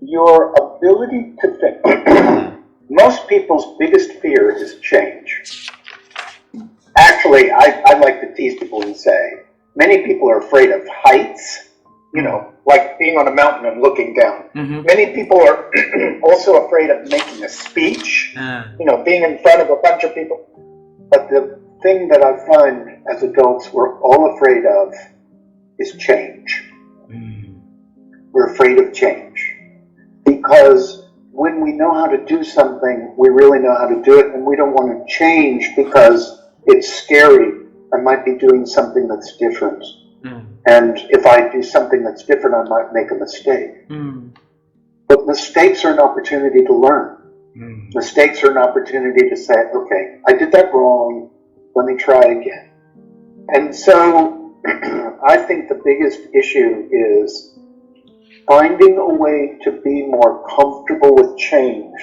your ability to think. Most people's biggest fear is change. Actually, I like to tease people and say, many people are afraid of heights, like being on a mountain and looking down. Mm-hmm. Many people are also afraid of making a speech, being in front of a bunch of people. But the thing that I find as adults we're all afraid of is change. We're afraid of change. Because when we know how to do something, we really know how to do it, and we don't want to change because it's scary. I might be doing something that's different. And if I do something that's different, I might make a mistake. But mistakes are an opportunity to learn. Mistakes are an opportunity to say, okay, I did that wrong, let me try again. And so I think the biggest issue is finding a way to be more comfortable with change.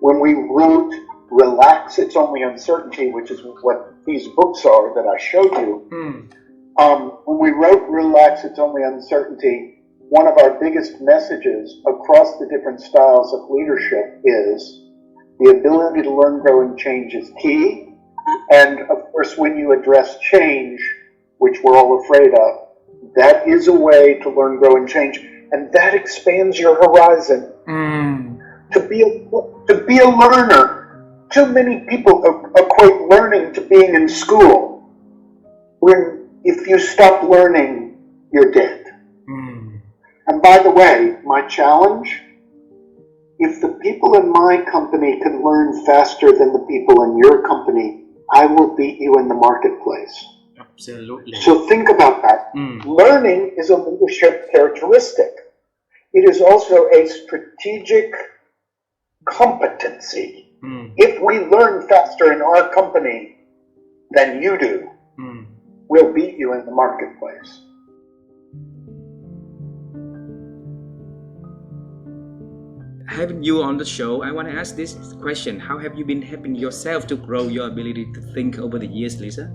When we wrote Relax, It's Only Uncertainty, which is what these books are that I showed you, when we wrote Relax, It's Only Uncertainty, one of our biggest messages across the different styles of leadership is the ability to learn, grow, and change is key. And of course, when you address change, which we're all afraid of, that is a way to learn, grow, and change. And that expands your horizon. To be a learner. Too many people equate learning to being in school. When if you stop learning, you're dead. And by the way, my challenge, if the people in my company can learn faster than the people in your company, I will beat you in the marketplace. Absolutely. So think about that. Learning is a leadership characteristic. It is also a strategic competency. If we learn faster in our company than you do, we'll beat you in the marketplace. Having you on the show, I want to ask this question. How have you been helping yourself to grow your ability to think over the years, Lisa?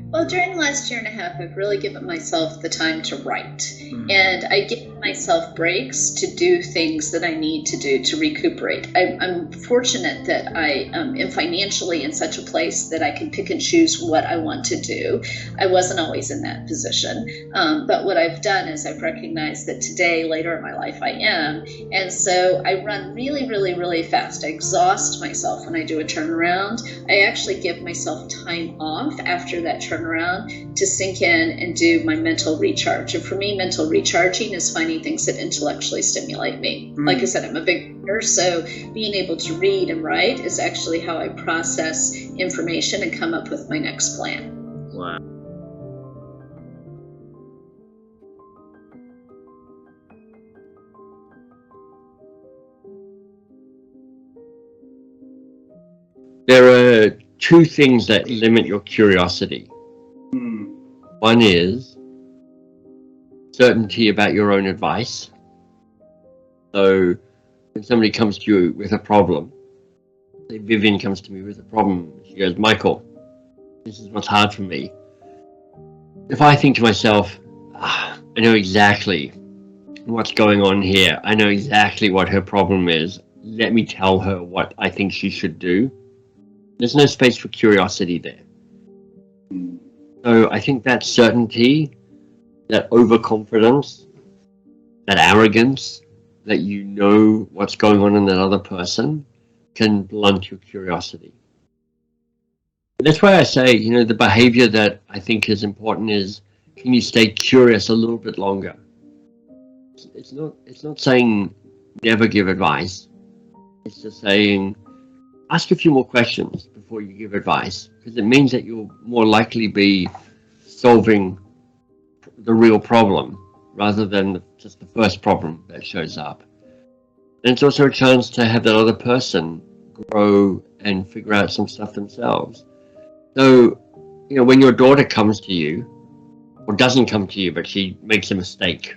Well, during the last year and a half, I've really given myself the time to write. And I give myself breaks to do things that I need to do to recuperate. I'm fortunate that I am financially in such a place that I can pick and choose what I want to do. I wasn't always in that position. But what I've done is I've recognized that today, later in my life, I am. And so I run really, really, really fast. I exhaust myself when I do a turnaround. I actually give myself time off after that turnaround to sink in and do my mental recharge. And for me, mental recharging is finding things that intellectually stimulate me. Like I said, I'm a big reader, so being able to read and write is actually how I process information and come up with my next plan. Wow. There are two things that limit your curiosity. One is certainty about your own advice. So when somebody comes to you with a problem, say Vivian comes to me with a problem, she goes, Michael, this is what's hard for me. If I think to myself, I know exactly what's going on here, I know exactly what her problem is, let me tell her what I think she should do. There's no space for curiosity there. So I think that certainty, that overconfidence, that arrogance, that you know what's going on in that other person can blunt your curiosity. That's why I say, the behavior that I think is important is, can you stay curious a little bit longer? It's not saying never give advice. It's just saying, ask a few more questions before you give advice, because it means that you'll more likely be solving the real problem rather than just the first problem that shows up. And it's also a chance to have that other person grow and figure out some stuff themselves. So, when your daughter comes to you, or doesn't come to you, but she makes a mistake,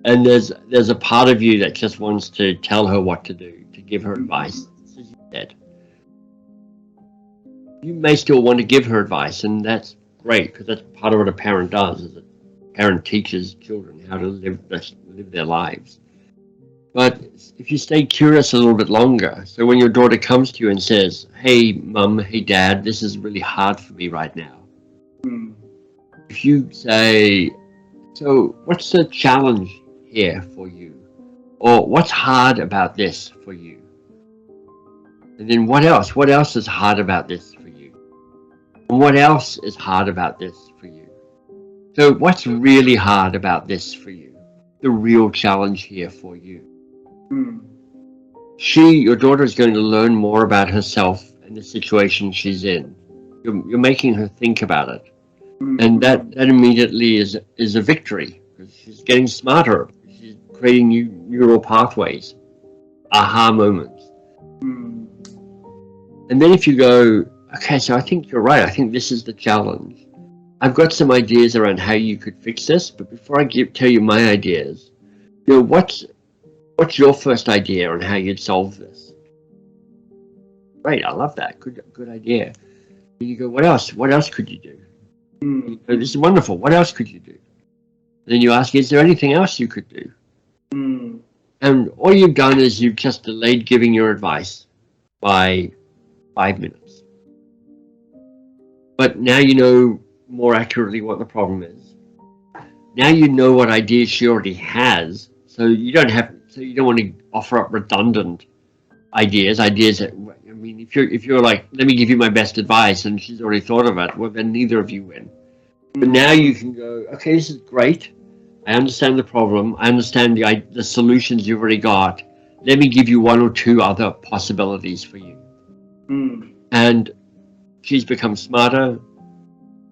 and there's a part of you that just wants to tell her what to do, to give her advice, as you said. You may still want to give her advice, and that's great, because that's part of what a parent does, is a parent teaches children how to live their lives. But if you stay curious a little bit longer, so when your daughter comes to you and says, "Hey, mum, hey, dad, this is really hard for me right now," Mm. if you say, "So, what's the challenge here for you?" Or "What's hard about this for you?" And then what else? What else is hard about this for you? And what else is hard about this for you? So, what's really hard about this for you? The real challenge here for you. Mm. Your daughter, is going to learn more about herself and the situation she's in. You're making her think about it. Mm. And that immediately is a victory, because she's getting smarter. She's creating new neural pathways, aha moments. Mm. And then if you go, okay, so I think you're right. I think this is the challenge. I've got some ideas around how you could fix this, but before I tell you my ideas, what's your first idea on how you'd solve this? Great, I love that. Good idea. And you go, what else? What else could you do? Mm. This is wonderful. What else could you do? And then you ask, is there anything else you could do? Mm. And all you've done is you've just delayed giving your advice by 5 minutes. But now you know more accurately what the problem is. Now you know what ideas she already has, so you don't want to offer up redundant ideas that, I mean, if you're like, let me give you my best advice, and she's already thought of it, well, then neither of you win. But now you can go, okay, this is great. I understand the problem. I understand the solutions you've already got. Let me give you one or two other possibilities for you. Mm. And she's become smarter,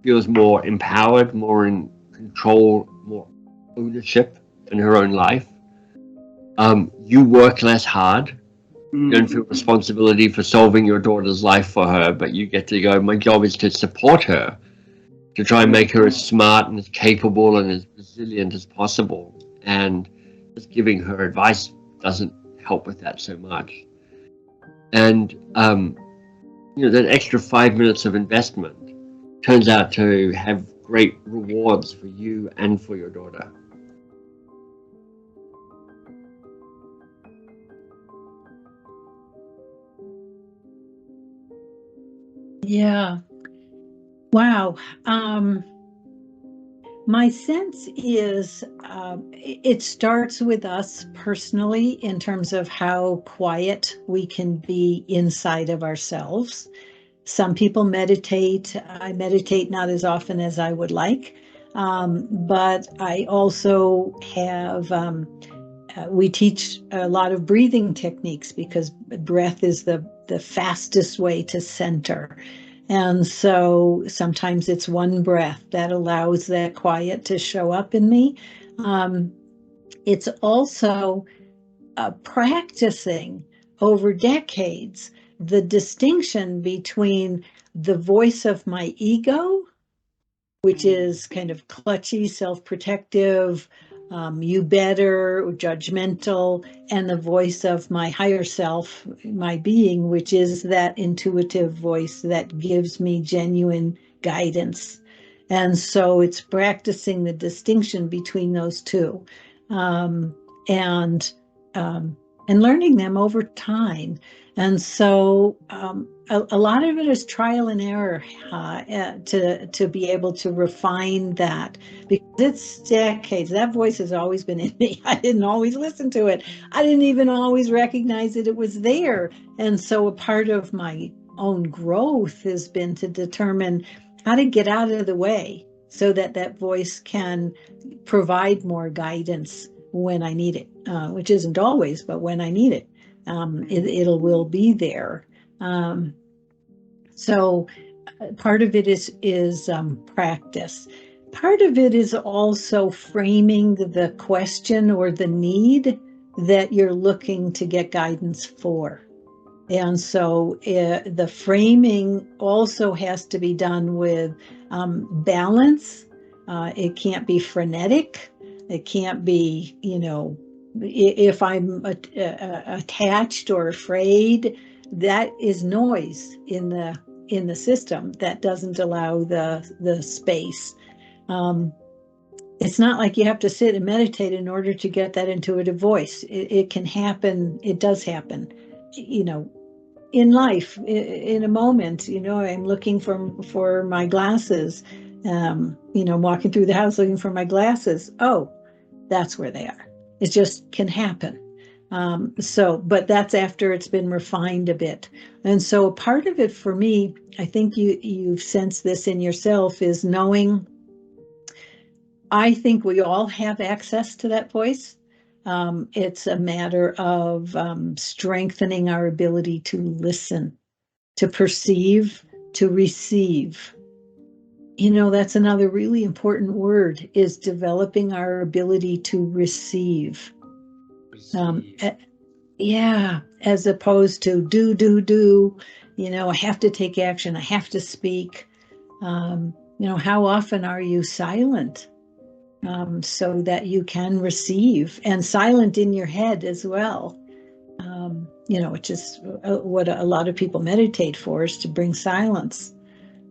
feels more empowered, more in control, more ownership in her own life. You work less hard. You don't feel responsibility for solving your daughter's life for her, but you get to go, my job is to support her, to try and make her as smart and as capable and as resilient as possible. And just giving her advice doesn't help with that so much. And that extra 5 minutes of investment turns out to have great rewards for you and for your daughter. Yeah. Wow. My sense is it starts with us personally in terms of how quiet we can be inside of ourselves. Some people meditate. I meditate not as often as I would like, but I also have, we teach a lot of breathing techniques because breath is the fastest way to center. And so sometimes it's one breath that allows that quiet to show up in me. It's also practicing over decades the distinction between the voice of my ego, which is kind of clutchy, self-protective, you better, judgmental, and the voice of my higher self, my being, which is that intuitive voice that gives me genuine guidance. And so it's practicing the distinction between those two, and learning them over time. And so a lot of it is trial and error to be able to refine that, because it's decades. That voice has always been in me. I didn't always listen to it. I didn't even always recognize that it was there. And so a part of my own growth has been to determine how to get out of the way so that that voice can provide more guidance when I need it, which isn't always, but when I need it, it will be there. So part of it is practice. Part of it is also framing the question or the need that you're looking to get guidance for. And so the framing also has to be done with balance. It can't be frenetic. It can't be, if I'm attached or afraid, that is noise in the system that doesn't allow the space. it's not like you have to sit and meditate in order to get that intuitive voice. It can happen. It does happen, in life, in a moment. I'm looking for my glasses, walking through the house looking for my glasses. Oh, that's where they are. It just can happen. But that's after it's been refined a bit. And so part of it for me, I think you've sensed this in yourself, is knowing, I think we all have access to that voice. It's a matter of strengthening our ability to listen, to perceive, to receive. That's another really important word, is developing our ability to receive. Yeah, as opposed to do, I have to take action, I have to speak. How often are you silent? So that you can receive, and silent in your head as well, which is what a lot of people meditate for, is to bring silence.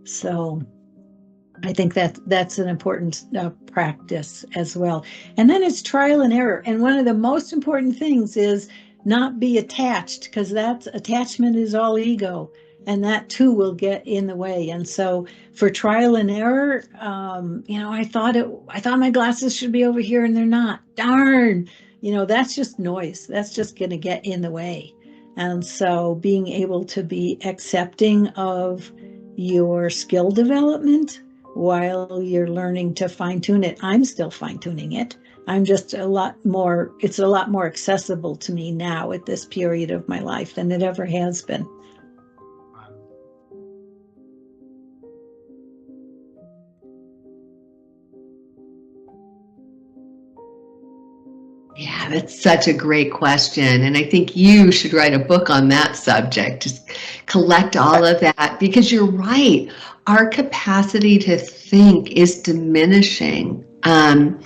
So I think that's an important practice as well. And then it's trial and error. And one of the most important things is not be attached, because attachment is all ego, and that too will get in the way. And so for trial and error, I thought my glasses should be over here and they're not. Darn, that's just noise. That's just going to get in the way. And so being able to be accepting of your skill development while you're learning to fine tune it. I'm still fine tuning it. I'm just it's a lot more accessible to me now at this period of my life than it ever has been. Yeah, that's such a great question. And I think you should write a book on that subject. Just collect all of that, because you're right. Our capacity to think is diminishing. Our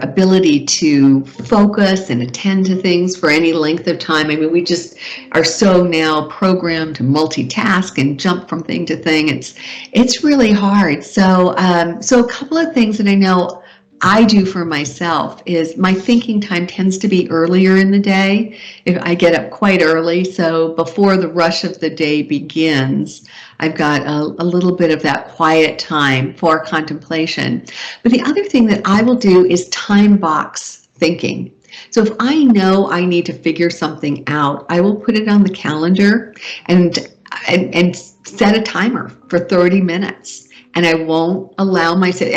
ability to focus and attend to things for any length of time. I mean, we just are so now programmed to multitask and jump from thing to thing. It's really hard. So a couple of things that I know I do for myself is, my thinking time tends to be earlier in the day. If I get up quite early, so before the rush of the day begins, I've got a little bit of that quiet time for contemplation. But the other thing that I will do is time box thinking. So if I know I need to figure something out, I will put it on the calendar and set a timer for 30 minutes. And I won't allow myself,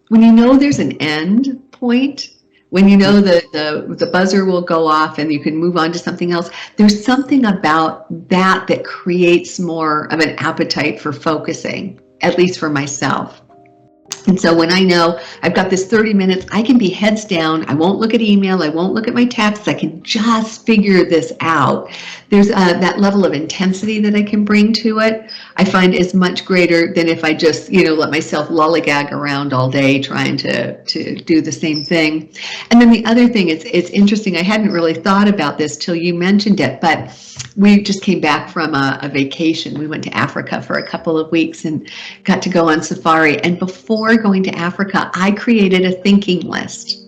when you know there's an end point, when you know the buzzer will go off and you can move on to something else, there's something about that creates more of an appetite for focusing, at least for myself. And so when I know I've got this 30 minutes, I can be heads down. I won't look at email. I won't look at my texts. I can just figure this out. There's that level of intensity that I can bring to it, I find, is much greater than if I just, let myself lollygag around all day trying to do the same thing. And then the other thing, it's interesting. I hadn't really thought about this till you mentioned it, but we just came back from a vacation. We went to Africa for a couple of weeks and got to go on safari. And before going to Africa, I created a thinking list.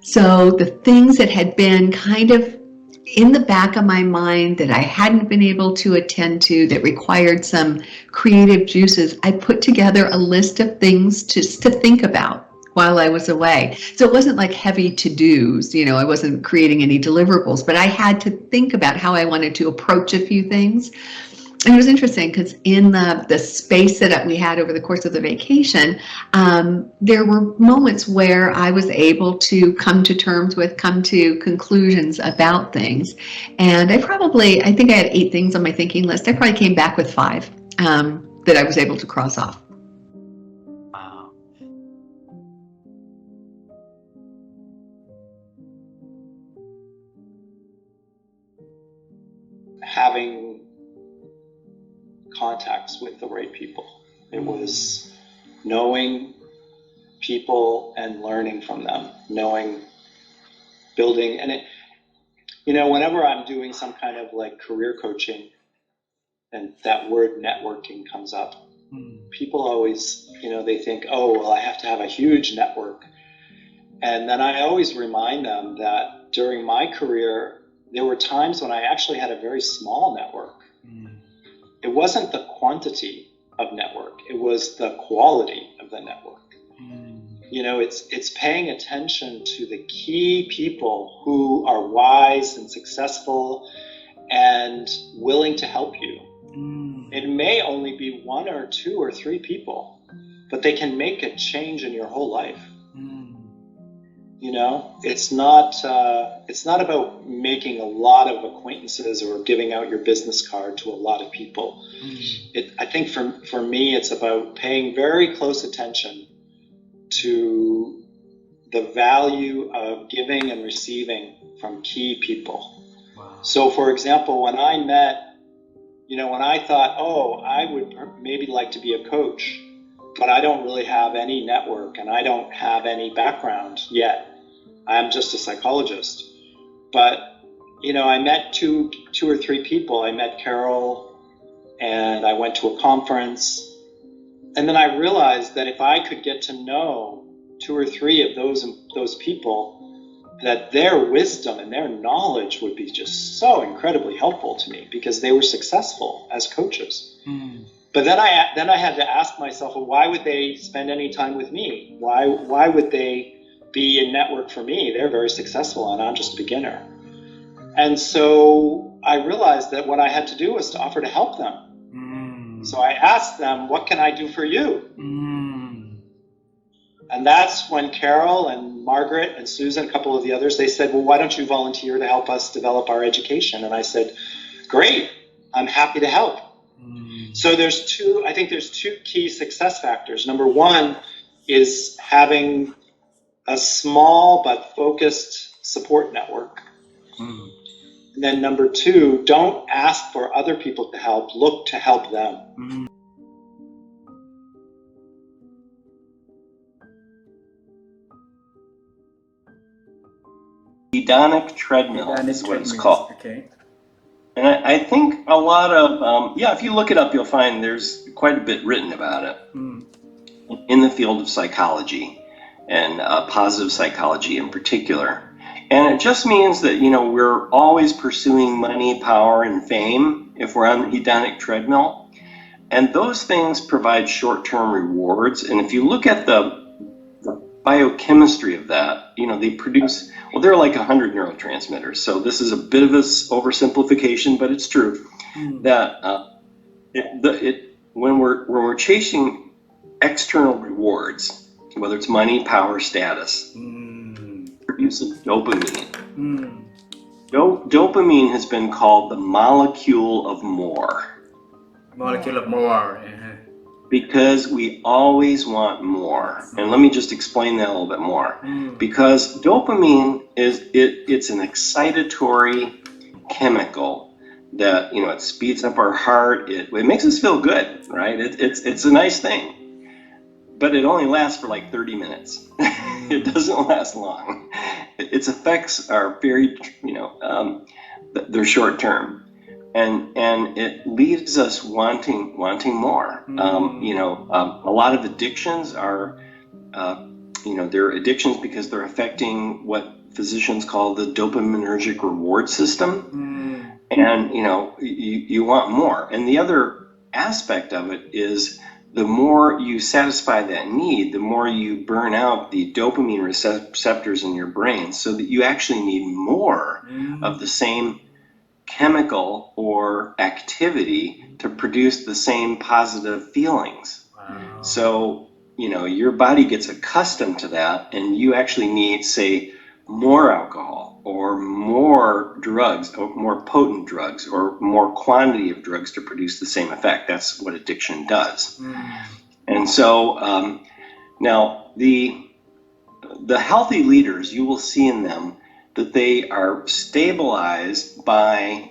So the things that had been kind of in the back of my mind that I hadn't been able to attend to, that required some creative juices, I put together a list of things to think about while I was away. So it wasn't like heavy to-dos, I wasn't creating any deliverables, but I had to think about how I wanted to approach a few things. And it was interesting because in the space that we had over the course of the vacation, there were moments where I was able to come to conclusions about things. And I think I had 8 things on my thinking list. I probably came back with 5 that I was able to cross off. Wow. Having contacts with the right people. It was knowing people and learning from them, building, and whenever I'm doing some kind of like career coaching and that word networking comes up, people always They think, oh, well, I have to have a huge network. And then I always remind them that during my career, there were times when I actually had a very small network. It wasn't the quantity of network, it was the quality of the network. It's paying attention to the key people who are wise and successful and willing to help you. It may only be 1 or 2 or 3 people, but they can make a change in your whole life. It's not about making a lot of acquaintances or giving out your business card to a lot of people. I think for me, it's about paying very close attention to the value of giving and receiving from key people. Wow. So, for example, when I thought, oh, I would maybe like to be a coach, but I don't really have any network and I don't have any background yet. I'm just a psychologist. But, I met two or three people. I met Carol and I went to a conference. And then I realized that if I could get to know 2 or 3 of those people, that their wisdom and their knowledge would be just so incredibly helpful to me because they were successful as coaches. But then I had to ask myself, well, why would they spend any time with me? Why would they be a network for me? They're very successful and I'm just a beginner. And so I realized that what I had to do was to offer to help them. So I asked them, what can I do for you? And that's when Carol and Margaret and Susan, a couple of the others, they said, well, why don't you volunteer to help us develop our education? And I said, great, I'm happy to help. So I think there's 2 key success factors. Number 1 is having a small but focused support network. And then number 2, don't ask for other people to help, look to help them. Hedonic treadmill is what it's called. Okay. And I think a lot of, if you look it up, you'll find there's quite a bit written about it in the field of psychology and positive psychology in particular. And it just means that, we're always pursuing money, power, and fame if we're on the hedonic treadmill. And those things provide short-term rewards. And if you look at the biochemistry of that, they produce, there are like 100 neurotransmitters. So this is a bit of an oversimplification, but it's true that when we're chasing external rewards, whether it's money, power, status, produces dopamine. Dopamine has been called the molecule of more. Molecule of more. Because we always want more. And let me just explain that a little bit more. Because dopamine it's an excitatory chemical that, it speeds up our heart. It makes us feel good, right? It's a nice thing. But it only lasts for like 30 minutes. It doesn't last long. Its effects are very, they're short term. And it leaves us wanting more. A lot of addictions are, they're addictions because they're affecting what physicians call the dopaminergic reward system. And, you want more. And the other aspect of it is the more you satisfy that need, the more you burn out the dopamine receptors in your brain so that you actually need more of the same chemical or activity to produce the same positive feelings. Wow. So, your body gets accustomed to that and you actually need, say, more alcohol or more drugs or more potent drugs or more quantity of drugs to produce the same effect. That's what addiction does. And so now the healthy leaders, you will see in them that they are stabilized by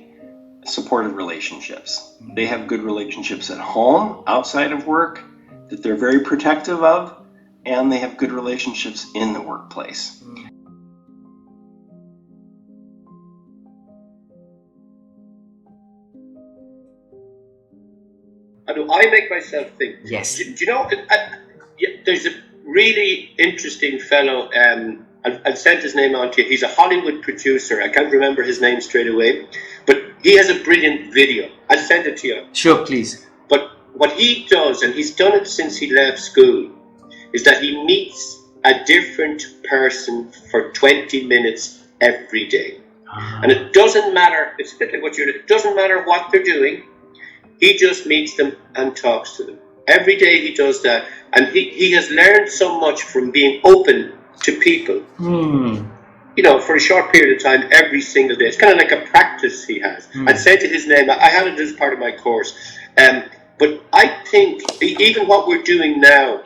supportive relationships. They have good relationships at home, outside of work, that they're very protective of, and they have good relationships in the workplace. How do I make myself think? Yes. Do you know, there's a really interesting fellow. I'll send his name on to you. He's a Hollywood producer. I can't remember his name straight away, but he has a brilliant video. I'll send it to you. Sure, please. But what he does, and he's done it since he left school, is that he meets a different person for 20 minutes every day. And it doesn't matter, it's a bit like what it doesn't matter what they're doing, he just meets them and talks to them. Every day he does that, and he has learned so much from being open to people, you know, for a short period of time, every single day. It's kind of like a practice he has. I'd say to his name, I had it as part of my course. But I think even what we're doing now,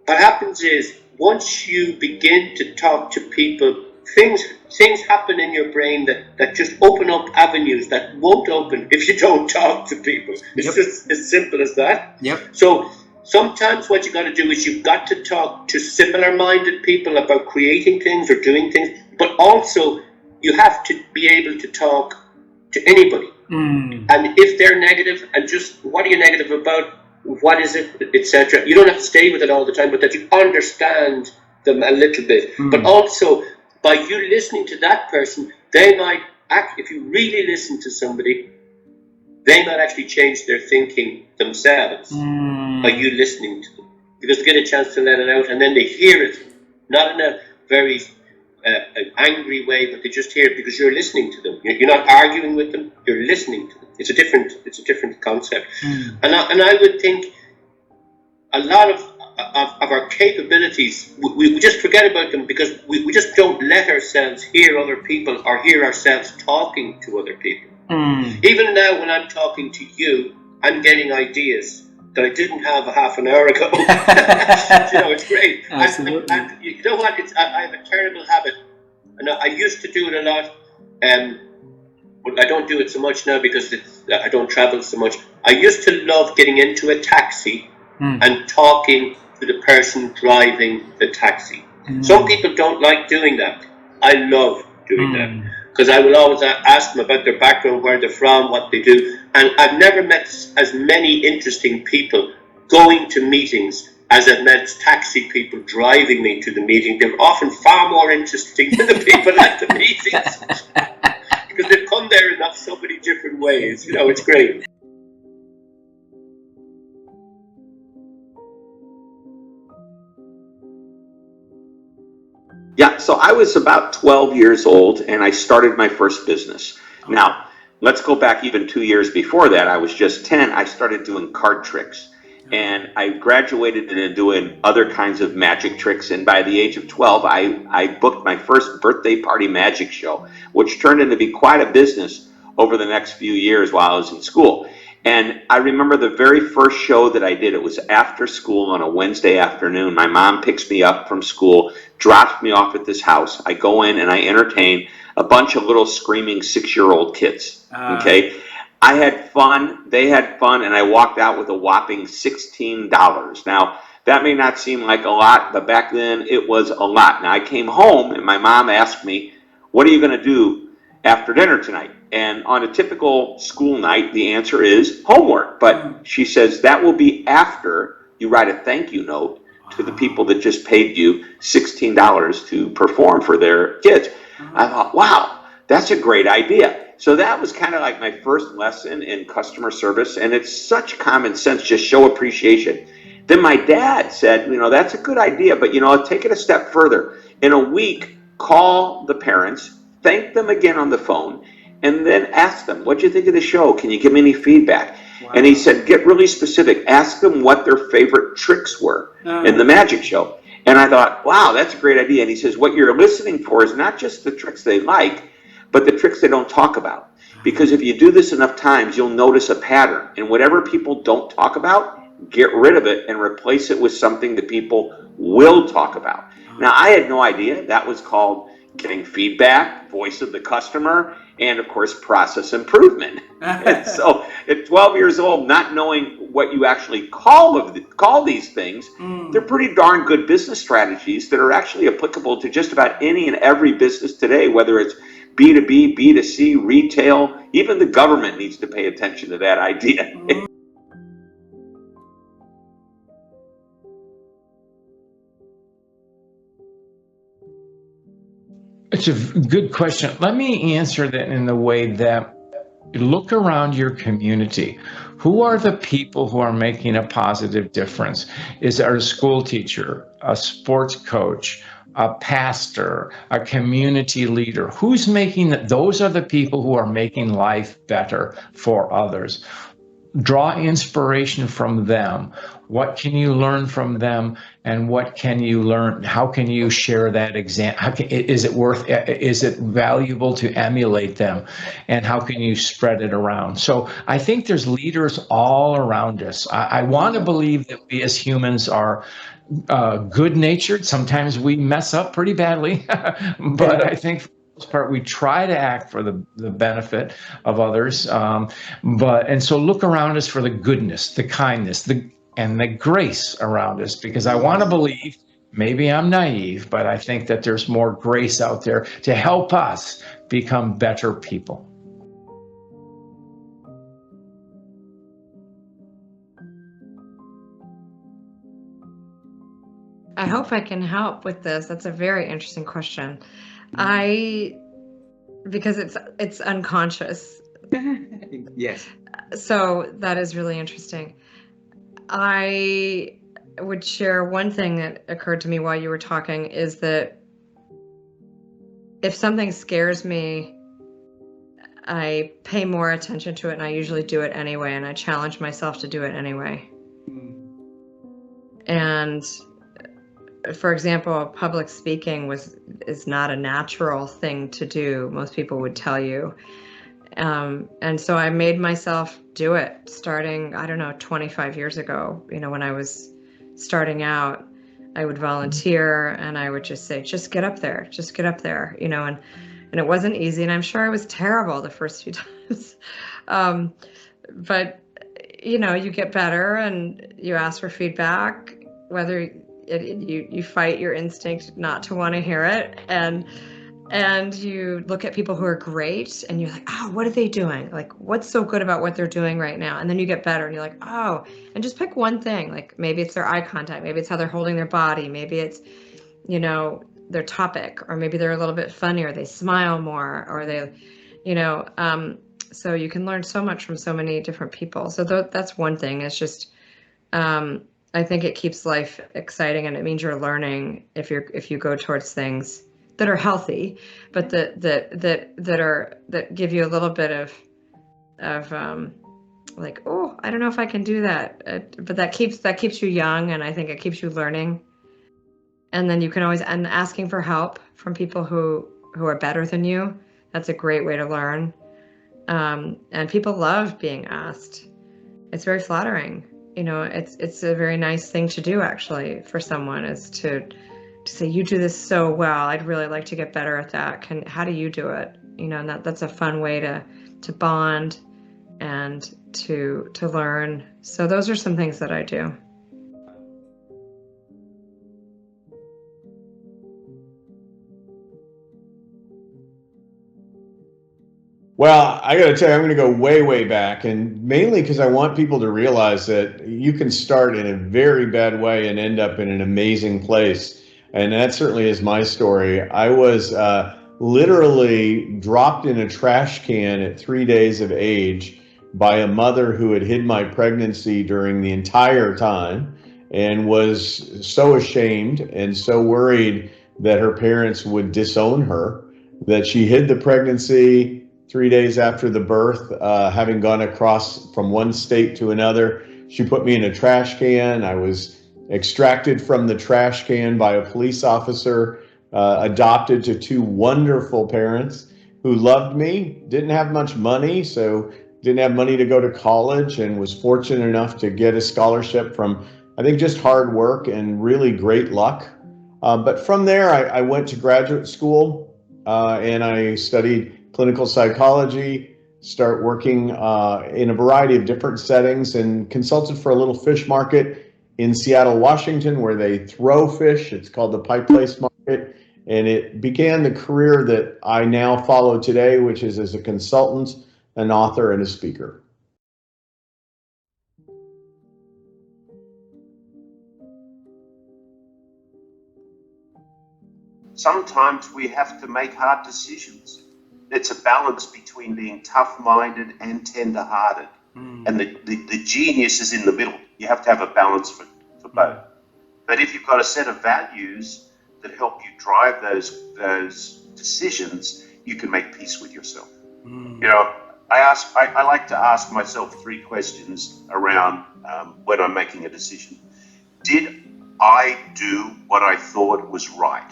what happens is once you begin to talk to people, things happen in your brain that just open up avenues that won't open if you don't talk to people. It's just as simple as that. So sometimes what you got to do is you've got to talk to similar-minded people about creating things or doing things, but also you have to be able to talk to anybody. And if they're negative, and just what are you negative about? What is it, etc. You don't have to stay with it all the time, but that you understand them a little bit. But also, by you listening to that person, they might act, if you really listen to somebody, they might actually change their thinking themselves by you listening to them. Because they get a chance to let it out, and then they hear it, not in a very angry way, but they just hear it because you're listening to them. You're not arguing with them, you're listening to them. It's a different concept. And I would think a lot of our capabilities, we just forget about them because we just don't let ourselves hear other people or hear ourselves talking to other people. Even now when I'm talking to you, I'm getting ideas that I didn't have a half an hour ago. You know, it's great. Absolutely. And you know what? I have a terrible habit, and I used to do it a lot. But I don't do it so much now because I don't travel so much. I used to love getting into a taxi and talking to the person driving the taxi. Some people don't like doing that. I love doing that because I will always ask them about their background, where they're from, what they do. And I've never met as many interesting people going to meetings as I've met taxi people driving me to the meeting. They're often far more interesting than the people at the meetings. Because they've come there in so many different ways. You know, it's great. Yeah, so I was about 12 years old and I started my first business. Now, let's go back even 2 years before that. I was just 10. I started doing card tricks. And I graduated into doing other kinds of magic tricks. And by the age of 12, I booked my first birthday party magic show, which turned into be quite a business over the next few years while I was in school. And I remember the very first show that I did, it was after school on a Wednesday afternoon. My mom picks me up from school, drops me off at this house. I go in and I entertain a bunch of little screaming 6-year-old kids, okay? I had fun, they had fun, and I walked out with a whopping $16. Now, that may not seem like a lot, but back then it was a lot. Now, I came home and my mom asked me, what are you going to do after dinner tonight? And on a typical school night, the answer is homework. But she says that will be after you write a thank you note to the people that just paid you $16 to perform for their kids. I thought, wow, that's a great idea. So that was kind of like my first lesson in customer service, and it's such common sense, just show appreciation. Then my dad said, that's a good idea, but take it a step further. In a week, call the parents, thank them again on the phone, and then ask them, what'd you think of the show? Can you give me any feedback? Wow. And he said, get really specific. Ask them what their favorite tricks were in the magic show. And I thought, wow, that's a great idea. And he says, what you're listening for is not just the tricks they like, but the tricks they don't talk about. Because if you do this enough times, you'll notice a pattern. And whatever people don't talk about, get rid of it and replace it with something that people will talk about. Now, I had no idea that was called getting feedback, voice of the customer, and of course, process improvement. And so at 12 years old, not knowing what you actually call these things, they're pretty darn good business strategies that are actually applicable to just about any and every business today, whether it's B2B, B2C, retail, even the government needs to pay attention to that idea. It's a good question. Let me answer that in the way that look around your community. Who are the people who are making a positive difference? Is it a school teacher, a sports coach, a pastor, a community leader? Who's making that? Those are the people who are making life better for others. Draw inspiration from them. What can you learn from them, and what can you learn? How can you share that example? Is it valuable to emulate them, and how can you spread it around? So I think there's leaders all around us. I want to believe that we as humans are good natured. Sometimes we mess up pretty badly, but I think for the most part we try to act for the benefit of others. And so look around us for the goodness, the kindness, and the grace around us, because I want to believe, maybe I'm naive, but I think that there's more grace out there to help us become better people. I hope I can help with this. That's a very interesting question. Because it's unconscious. Yes. So that is really interesting. I would share one thing that occurred to me while you were talking, is that if something scares me, I pay more attention to it, and I usually do it anyway, and I challenge myself to do it anyway. And for example, public speaking is not a natural thing to do. Most people would tell you. And so I made myself do it starting, 25 years ago. When I was starting out, I would volunteer and I would just say, just get up there, and it wasn't easy. And I'm sure I was terrible the first few times. But, you get better and you ask for feedback, whether you fight your instinct not to want to hear it. And you look at people who are great and you're like, oh, what are they doing? Like, what's so good about what they're doing right now? And then you get better and you're like, oh, and just pick one thing. Like maybe it's their eye contact, maybe it's how they're holding their body, maybe it's, their topic, or maybe they're a little bit funnier, they smile more, or they, so you can learn so much from so many different people. So that's one thing. It's just, I think it keeps life exciting, and it means you're learning if you go towards things that are healthy, but that give you a little bit of like, oh, I don't know if I can do that, but that keeps you young, and I think it keeps you learning. And then you can always, and asking for help from people who are better than you. That's a great way to learn. And people love being asked. It's very flattering. It's a very nice thing to do, actually, for someone, is to say, you do this so well, I'd really like to get better at that. How do you do it? And that's a fun way to bond and to learn. So those are some things that I do. Well, I got to tell you, I'm going to go way, way back, and mainly because I want people to realize that you can start in a very bad way and end up in an amazing place. And that certainly is my story. I was literally dropped in a trash can at 3 days of age by a mother who had hid my pregnancy during the entire time and was so ashamed and so worried that her parents would disown her that she hid the pregnancy. 3 days after the birth, having gone across from one state to another, she put me in a trash can. I was extracted from the trash can by a police officer, adopted to two wonderful parents who loved me, didn't have much money, so didn't have money to go to college, and was fortunate enough to get a scholarship from, I think, just hard work and really great luck. But from there, I went to graduate school and I studied clinical psychology, start working in a variety of different settings, and consulted for a little fish market in Seattle, Washington, where they throw fish. It's called the Pike Place Market. And it began the career that I now follow today, which is as a consultant, an author, and a speaker. sometimes we have to make hard decisions. It's a balance between being tough-minded and tender-hearted. And the genius is in the middle. You have to have a balance for both. But if you've got a set of values that help you drive those decisions, you can make peace with yourself. You know, I like to ask myself 3 questions around when I'm making a decision. Did I do what I thought was right?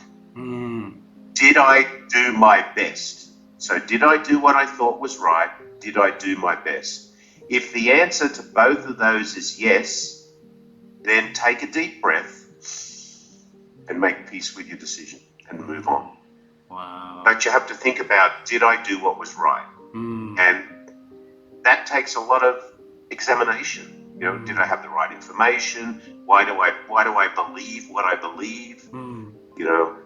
Did I do my best? So did I do what I thought was right? Did I do my best? If the answer to both of those is yes, then take a deep breath and make peace with your decision and move on. Wow. But you have to think about, did I do what was right? And that takes a lot of examination. You know, did I have the right information? Why do I believe what I believe? You know,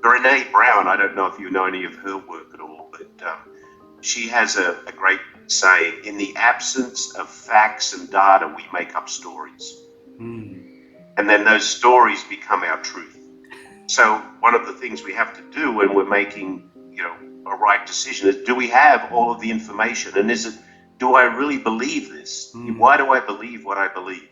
Brené Brown, I don't know if you know any of her work at all, but she has a great saying, in the absence of facts and data, we make up stories. And then those stories become our truth. So one of the things we have to do when we're making, you know, a right decision is, do we have all of the information? And do I really believe this? Why do I believe what I believe?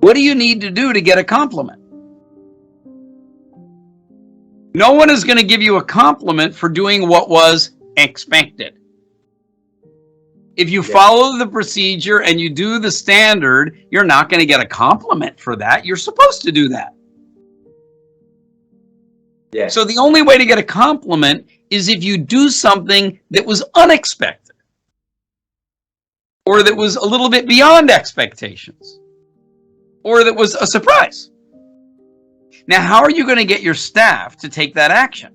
What do you need to do to get a compliment? No one is going to give you a compliment for doing what was expected. If you follow the procedure and you do the standard, you're not going to get a compliment for that. You're supposed to do that. Yes. So the only way to get a compliment is if you do something that was unexpected or that was a little bit beyond expectations or that was a surprise. Now, how are you going to get your staff to take that action?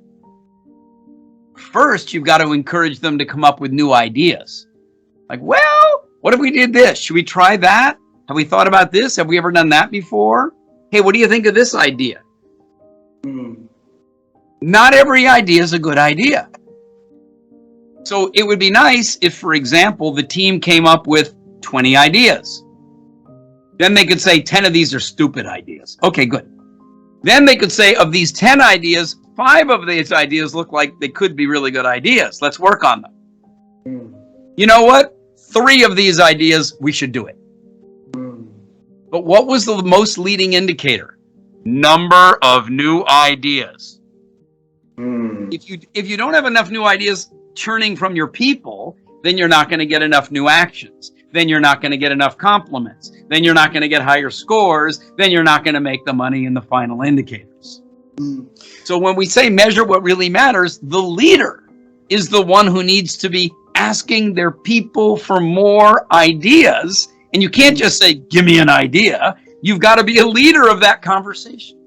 First, you've got to encourage them to come up with new ideas. Like, well, what if we did this? Should we try that? Have we thought about this? Have we ever done that before? Hey, what do you think of this idea? Not every idea is a good idea. So it would be nice if, for example, the team came up with 20 ideas. Then they could say 10 of these are stupid ideas. Okay, good. Then they could say, of these 10 ideas, 5 of these ideas look like they could be really good ideas. Let's work on them. You know what? 3 of these ideas, we should do it. But what was the most leading indicator? Number of new ideas. If you don't have enough new ideas churning from your people, then you're not going to get enough new actions. Then you're not going to get enough compliments. Then you're not going to get higher scores. Then you're not going to make the money in the final indicators. So when we say measure what really matters, the leader is the one who needs to be asking their people for more ideas. And you can't just say, give me an idea. You've got to be a leader of that conversation.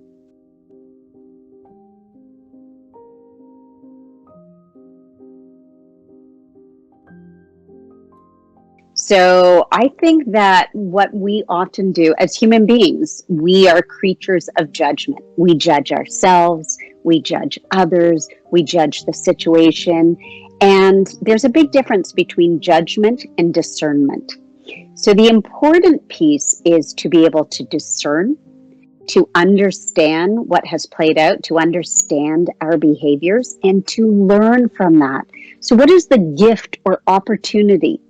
So I think that what we often do as human beings, we are creatures of judgment. We judge ourselves, we judge others, we judge the situation. And there's a big difference between judgment and discernment. So the important piece is to be able to discern, to understand what has played out, to understand our behaviors, and to learn from that. So what is the gift or opportunity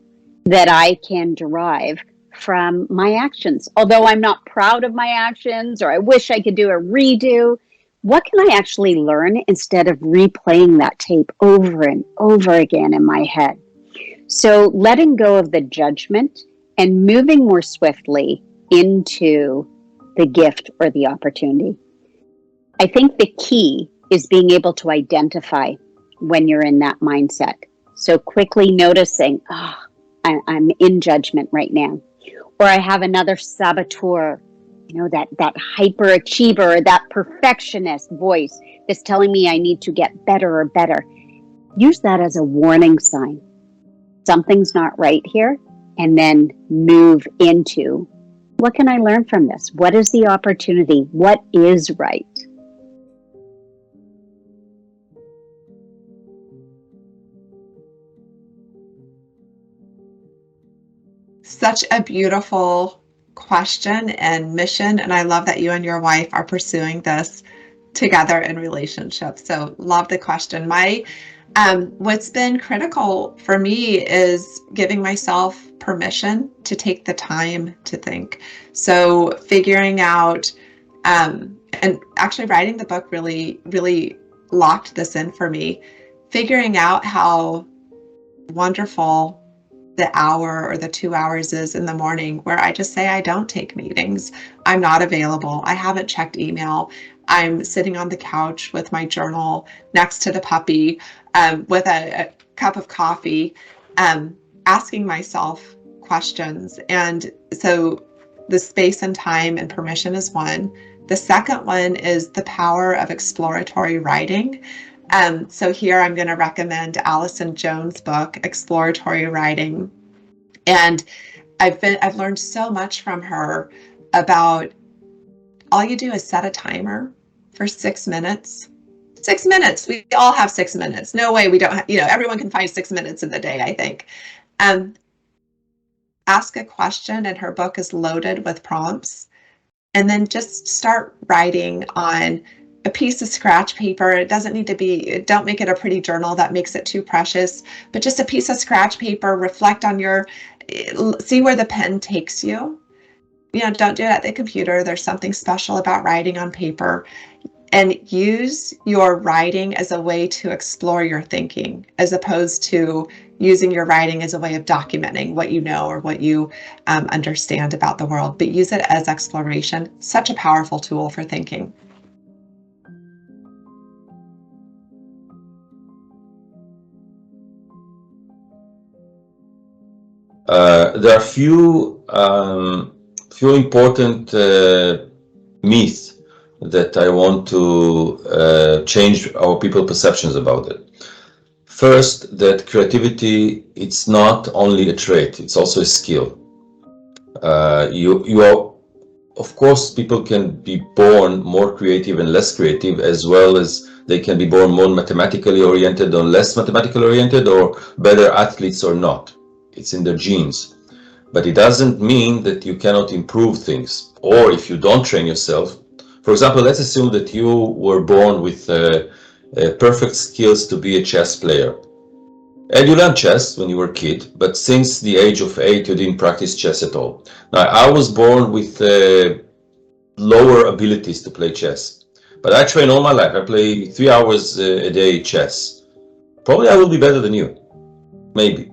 that I can derive from my actions? Although I'm not proud of my actions, or I wish I could do a redo, what can I actually learn instead of replaying that tape over and over again in my head? So letting go of the judgment and moving more swiftly into the gift or the opportunity. I think the key is being able to identify when you're in that mindset. So quickly noticing, I'm in judgment right now. Or I have another saboteur, that hyperachiever, that perfectionist voice that's telling me I need to get better or better. Use that as a warning sign. Something's not right here. And then move into, what can I learn from this? What is the opportunity? What is right? such a beautiful question and mission, and I love that you and your wife are pursuing this together in relationship. So love the question. What's been critical for me is giving myself permission to take the time to think. So figuring out, and actually writing the book really locked this in for me, figuring out how wonderful the hour or the 2 hours is in the morning where I just say I don't take meetings. I'm not available. I haven't checked email. I'm sitting on the couch with my journal next to the puppy, with a cup of coffee, asking myself questions. And so the space and time and permission is one. The second one is the power of exploratory writing. So here I'm going to recommend Allison Jones' book, Exploratory Writing. And I've learned so much from her about all you do is set a timer for 6 minutes. 6 minutes. We all have 6 minutes. No way we don't have, everyone can find 6 minutes in the day, I think. Ask a question, and her book is loaded with prompts. And then just start writing on a piece of scratch paper. It doesn't need to be, don't make it a pretty journal that makes it too precious, but just a piece of scratch paper. Reflect on see where the pen takes you. Don't do it at the computer. There's something special about writing on paper. And use your writing as a way to explore your thinking, as opposed to using your writing as a way of documenting what you know or what you understand about the world. But use it as exploration. Such a powerful tool for thinking. There are few important myths that I want to change our people's perceptions about it. First, that creativity, it's not only a trait, it's also a skill. You are, of course, people can be born more creative and less creative, as well as they can be born more mathematically oriented or less mathematically oriented, or better athletes or not. It's in their genes. But it doesn't mean that you cannot improve things, or if you don't train yourself. For example, let's assume that you were born with perfect skills to be a chess player. And you learned chess when you were a kid, but since the age of 8, you didn't practice chess at all. Now, I was born with lower abilities to play chess, but I train all my life. I play 3 hours a day chess. Probably I will be better than you, maybe.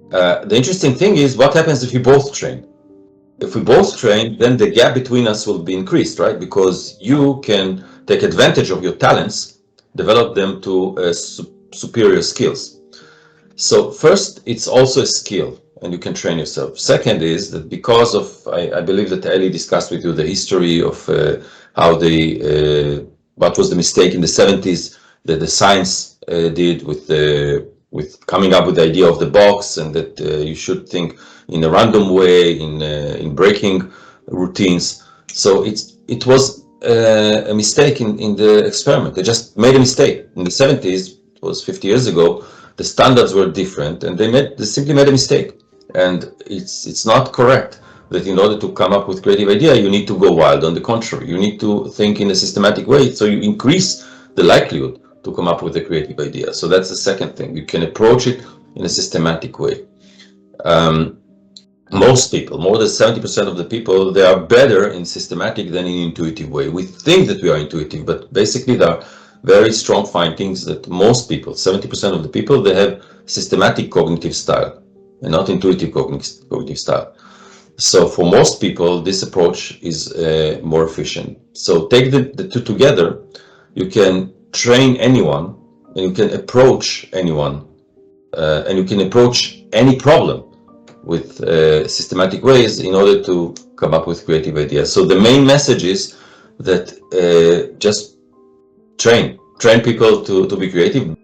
The interesting thing is, what happens if we both train? If we both train, then the gap between us will be increased, right? Because you can take advantage of your talents, develop them to superior skills. So first, it's also a skill, and you can train yourself. Second is that because of, I believe that Ellie discussed with you the history of how what was the mistake in the 70s that the science did with coming up with the idea of the box, and that you should think in a random way, in breaking routines. So it was a mistake in the experiment. They just made a mistake. In the 70s, it was 50 years ago, the standards were different, and they simply made a mistake. And it's not correct that in order to come up with creative idea, you need to go wild. On the contrary, you need to think in a systematic way, so you increase the likelihood to come up with a creative idea. So that's the second thing. You can approach it in a systematic way. Most people, more than 70% of the people, they are better in systematic than in intuitive way. We think that we are intuitive, but basically there are very strong findings that most people, 70% of the people, they have systematic cognitive style and not intuitive cognitive style. So for most people, this approach is more efficient. So take the two together, you can train anyone, and you can approach anyone, and you can approach any problem with systematic ways in order to come up with creative ideas. So the main message is that just train people to be creative.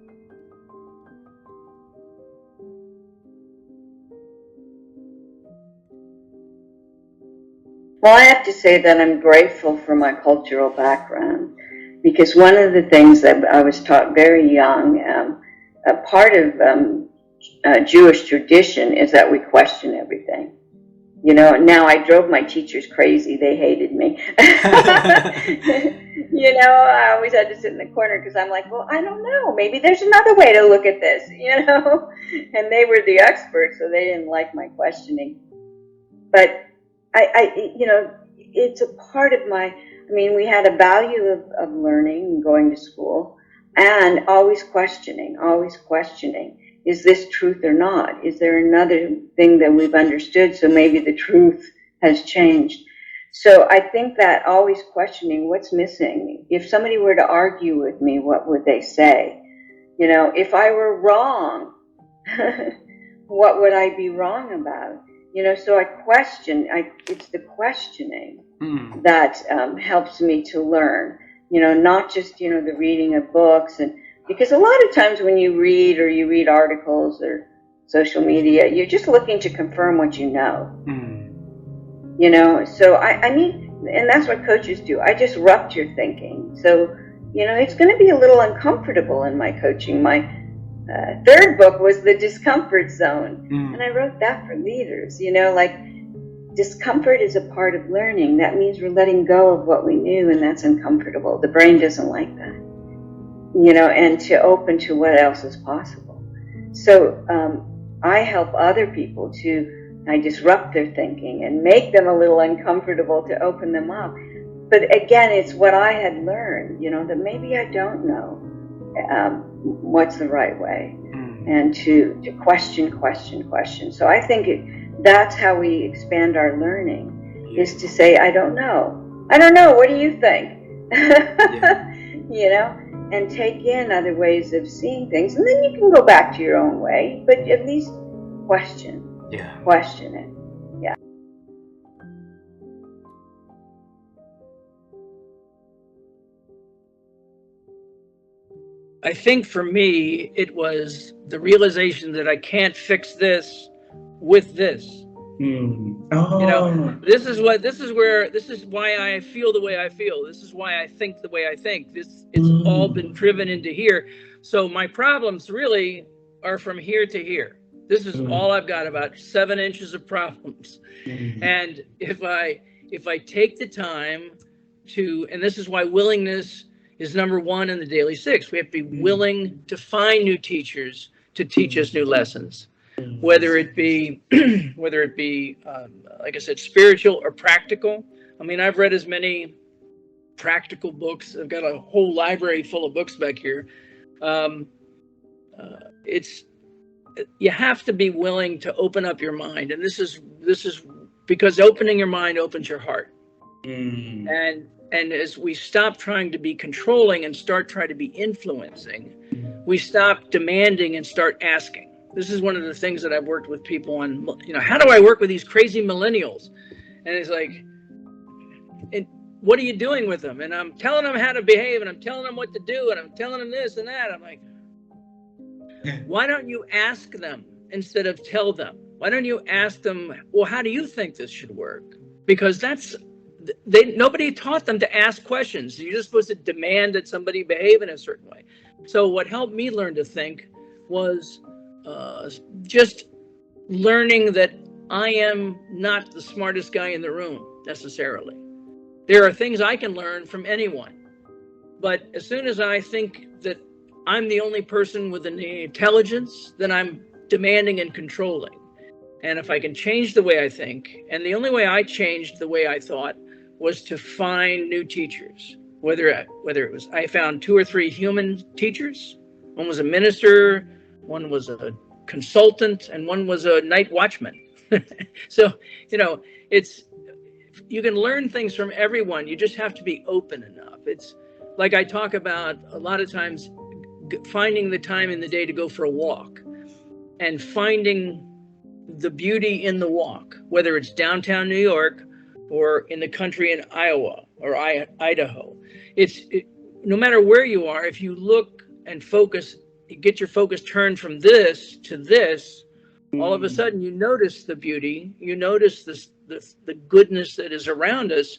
Well, I have to say that I'm grateful for my cultural background, because one of the things that I was taught very young, a part of Jewish tradition is that we question everything. You know, now I drove my teachers crazy. They hated me. You know, I always had to sit in the corner because I'm like, well, I don't know. Maybe there's another way to look at this, you know? And they were the experts, so they didn't like my questioning. But you know, it's a part of my, I mean, we had a value of learning and going to school and always questioning, always questioning. Is this truth or not? Is there another thing that we've understood? So maybe the truth has changed. So I think that always questioning what's missing. If somebody were to argue with me, what would they say? You know, if I were wrong, what would I be wrong about? You know, so I question, it's the questioning that helps me to learn, you know, not just, you know, the reading of books. And because a lot of times when you read or you read articles or social media, you're just looking to confirm what you know. You know, so I mean, and that's what coaches do. I disrupt your thinking. So, you know, it's going to be a little uncomfortable in my coaching. My third book was The Discomfort Zone. And I wrote that for leaders, you know, like discomfort is a part of learning. That means we're letting go of what we knew, and that's uncomfortable. The brain doesn't like that, you know, and to open to what else is possible. So I help other people I disrupt their thinking and make them a little uncomfortable to open them up. But again, it's what I had learned, you know, that maybe I don't know what's the right way, and to question. So I think that's how we expand our learning, is to say, I don't know, what do you think? You know, and take in other ways of seeing things, and then you can go back to your own way, but at least question it. Yeah. I think for me, it was the realization that I can't fix this with this. You know, this is why I feel the way I feel. This is why I think the way I think. It's all been driven into here. So my problems really are from here to here. This is all I've got, about 7 inches of problems. And if I take the time to, and this is why willingness is number 1 in the Daily 6. We have to be willing to find new teachers to teach us new lessons, whether it be, like I said, spiritual or practical. I mean, I've read as many practical books. I've got a whole library full of books back here. You have to be willing to open up your mind, and this is because opening your mind opens your heart. And as we stop trying to be controlling and start trying to be influencing, we stop demanding and start asking. This is one of the things that I've worked with people on, you know, how do I work with these crazy millennials? And it's like, what are you doing with them? And I'm telling them how to behave, and I'm telling them what to do, and I'm telling them this and that. I'm like, why don't you ask them instead of tell them? Why don't you ask them, well, how do you think this should work? Because nobody taught them to ask questions. You're just supposed to demand that somebody behave in a certain way. So what helped me learn to think was just learning that I am not the smartest guy in the room necessarily. There are things I can learn from anyone. But as soon as I think that I'm the only person with the intelligence, then I'm demanding and controlling. And if I can change the way I think, and the only way I changed the way I thought was to find new teachers, whether it was, I found 2 or 3 human teachers. One was a minister, one was a consultant, and one was a night watchman. So, you know, you can learn things from everyone. You just have to be open enough. It's like I talk about a lot of times, finding the time in the day to go for a walk and finding the beauty in the walk, whether it's downtown New York or in the country in Iowa or Idaho. No matter where you are, if you look and focus, you get your focus turned from this to this, all of a sudden you notice the beauty, you notice the goodness that is around us.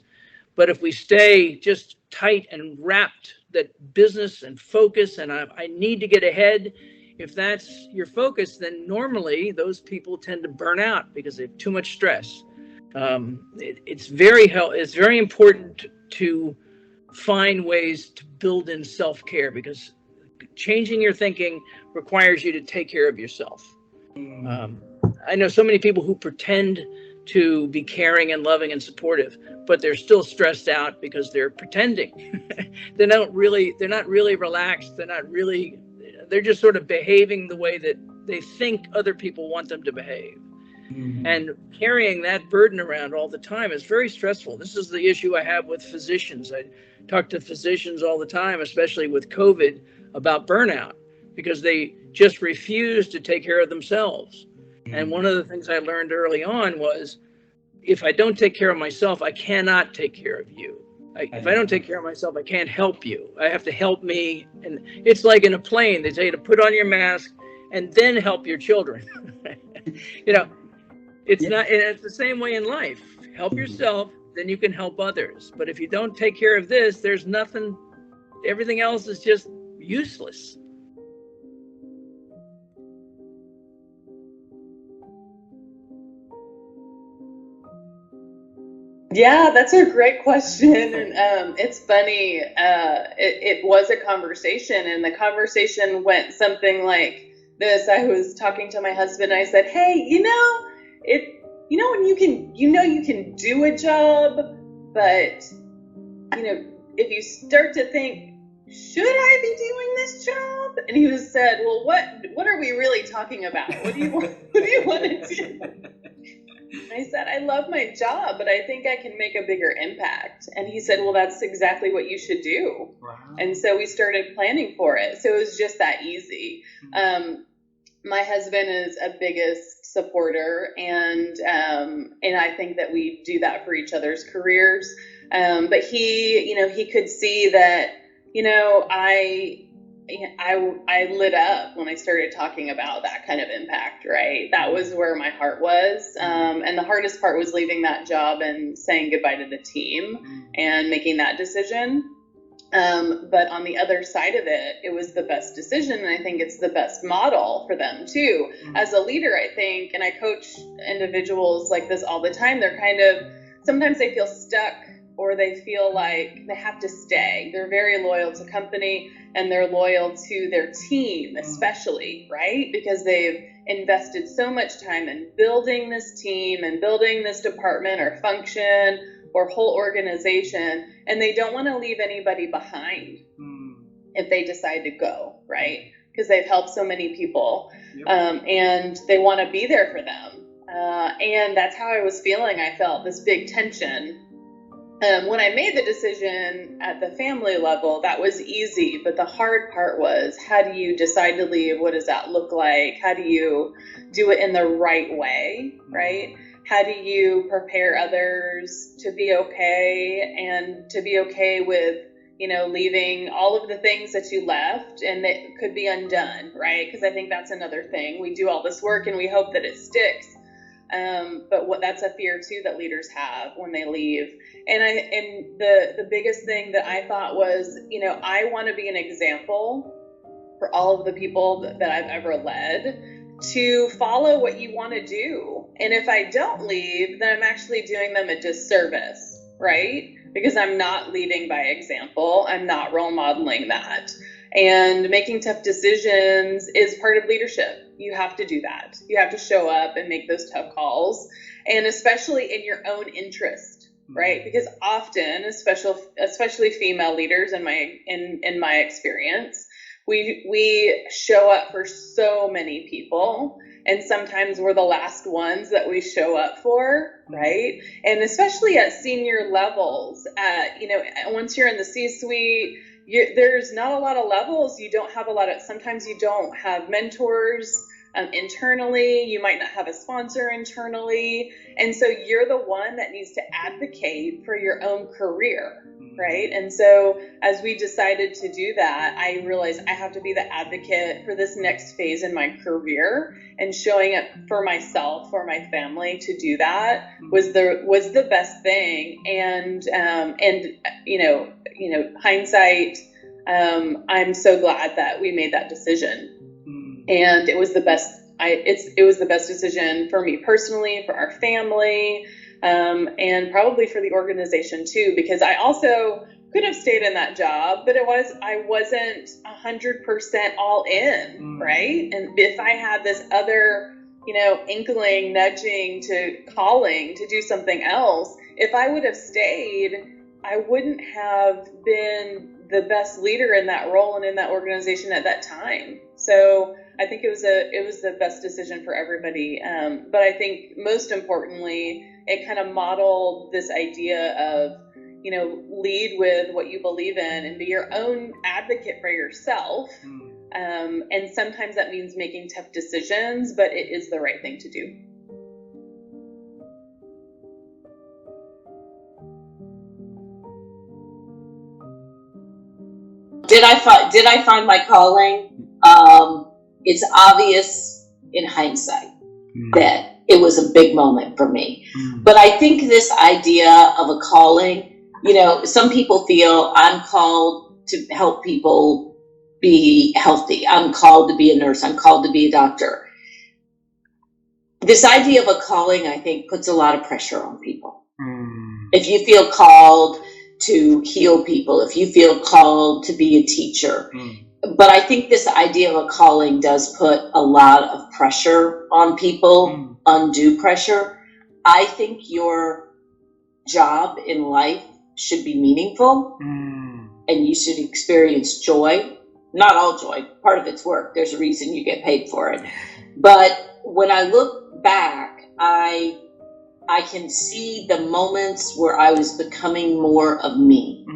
But if we stay just tight and wrapped, that business and focus, and I need to get ahead, if that's your focus, then normally those people tend to burn out because they have too much stress. It's very important to find ways to build in self-care, because changing your thinking requires you to take care of yourself. I know so many people who pretend to be caring and loving and supportive, but they're still stressed out because they're pretending. They're not really relaxed. They're just sort of behaving the way that they think other people want them to behave. And carrying that burden around all the time is very stressful. This is the issue I have with physicians. I talk to physicians all the time, especially with COVID, about burnout, because they just refuse to take care of themselves. And one of the things I learned early on was, if I don't take care of myself, I cannot take care of you. If I don't take care of myself, I can't help you. I have to help me. And it's like in a plane, they tell you to put on your mask and then help your children. It's the same way in life. Help yourself, then you can help others. But if you don't take care of this, there's nothing, everything else is just useless. Yeah, that's a great question. And it's funny, it was a conversation, and the conversation went something like this. I was talking to my husband, and I said, hey, when you can do a job, but if you start to think, should I be doing this job? And he said, well, what are we really talking about? What do you want to do? I said, I love my job, but I think I can make a bigger impact. And he said, well, that's exactly what you should do. Wow. And so we started planning for it. So it was just that easy. My husband is a biggest supporter, and I think that we do that for each other's careers. But he could see that, I lit up when I started talking about that kind of impact, right? That was where my heart was. And the hardest part was leaving that job and saying goodbye to the team and making that decision. But on the other side of it, it was the best decision. And I think it's the best model for them too. As a leader, I think, and I coach individuals like this all the time, sometimes they feel stuck, or they feel like they have to stay. They're very loyal to company, and they're loyal to their team, especially, right? Because they've invested so much time in building this team and building this department or function or whole organization, and they don't want to leave anybody behind if they decide to go, right? Because they've helped so many people, and they want to be there for them. And that's how I was feeling. I felt this big tension. When I made the decision at the family level, that was easy, but the hard part was, how do you decide to leave? What does that look like? How do you do it in the right way, right? How do you prepare others to be okay, and to be okay with, leaving all of the things that you left and that could be undone, right? Because I think that's another thing. We do all this work and we hope that it sticks. But that's a fear too that leaders have when they leave. And the biggest thing that I thought was, I want to be an example for all of the people that I've ever led to follow what you want to do. And if I don't leave, then I'm actually doing them a disservice, right? Because I'm not leading by example. I'm not role modeling that. And making tough decisions is part of leadership. You have to do that. You have to show up and make those tough calls, and especially in your own interest, right? Because often, especially female leaders in my experience, we show up for so many people, and sometimes we're the last ones that we show up for, right? And especially at senior levels, once you're in the C-suite, there's not a lot of levels. Sometimes you don't have mentors internally. You might not have a sponsor internally. And so you're the one that needs to advocate for your own career, right? And so as we decided to do that, I realized I have to be the advocate for this next phase in my career, and showing up for myself, for my family, to do that was the best thing. And hindsight, I'm so glad that we made that decision. And it was the best. It was the best decision for me personally, for our family, and probably for the organization too, because I also could have stayed in that job, but I wasn't 100% all in, right? And if I had this other, inkling, nudging to calling to do something else, if I would have stayed, I wouldn't have been the best leader in that role and in that organization at that time. So I think it was the best decision for everybody. But I think most importantly, it kind of modeled this idea of, lead with what you believe in and be your own advocate for yourself. And sometimes that means making tough decisions, but it is the right thing to do. Did I find my calling? It's obvious in hindsight that it was a big moment for me. But I think this idea of a calling, some people feel I'm called to help people be healthy. I'm called to be a nurse. I'm called to be a doctor. This idea of a calling, I think, puts a lot of pressure on people. If you feel called to heal people, if you feel called to be a teacher. But I think this idea of a calling does put a lot of pressure on people, undue pressure. I think your job in life should be meaningful and you should experience joy. Not all joy, part of it's work. There's a reason you get paid for it. But when I look back, I can see the moments where I was becoming more of me.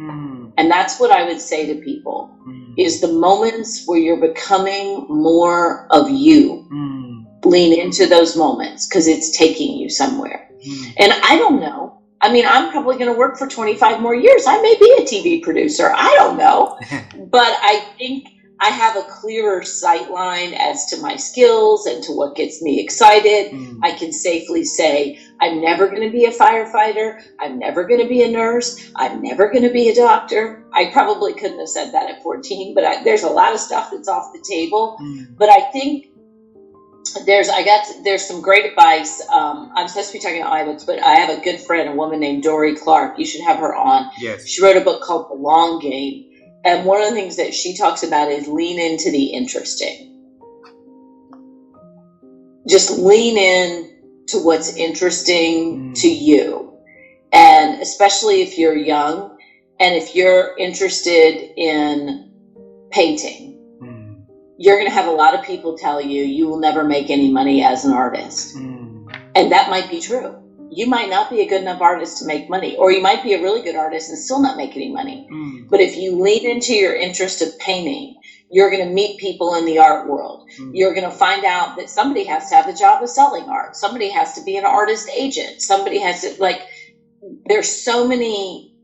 And that's what I would say to people, is the moments where you're becoming more of you. Lean into those moments because it's taking you somewhere. And I don't know. I mean, I'm probably going to work for 25 more years. I may be a TV producer. I don't know. But I think I have a clearer sight line as to my skills and to what gets me excited. I can safely say, I'm never going to be a firefighter. I'm never going to be a nurse. I'm never going to be a doctor. I probably couldn't have said that at 14, but there's a lot of stuff that's off the table. But I think there's some great advice. I'm supposed to be talking about iBooks, but I have a good friend, a woman named Dory Clark. You should have her on. Yes. She wrote a book called The Long Game. And one of the things that she talks about is lean into the interesting. Just lean in to what's interesting to you. And especially if you're young and if you're interested in painting, you're going to have a lot of people tell you you will never make any money as an artist. And that might be true. You might not be a good enough artist to make money, or you might be a really good artist and still not make any money. But if you lean into your interest of painting, you're going to meet people in the art world. You're going to find out that somebody has to have a job of selling art. Somebody has to be an artist agent. Somebody has to, there's so many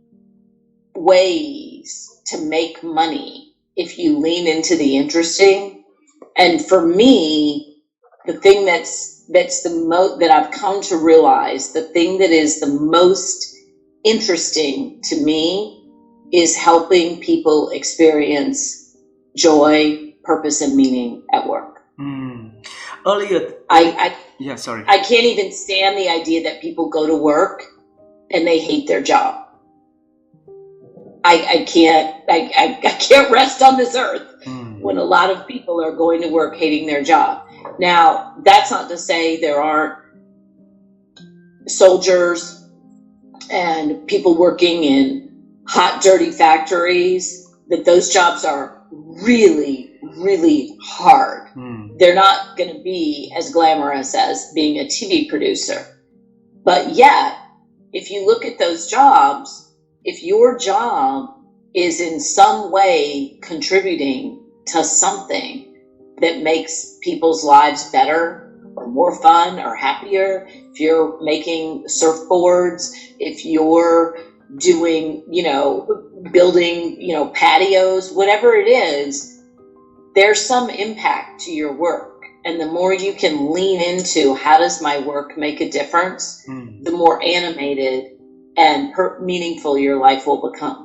ways to make money if you lean into the interesting. And for me, the thing that's that I've come to realize, the thing that is the most interesting to me is helping people experience joy, purpose, and meaning at work. Earlier, I can't even stand the idea that people go to work and they hate their job. I can't rest on this earth when a lot of people are going to work hating their job. Now, that's not to say there aren't soldiers and people working in hot, dirty factories, that those jobs are really, really hard. They're not going to be as glamorous as being a TV producer. But yet, if you look at those jobs, if your job is in some way contributing to something that makes people's lives better or more fun or happier, if you're making surfboards, if you're doing, building, patios, whatever it is, there's some impact to your work. And the more you can lean into how does my work make a difference, the more animated and meaningful your life will become.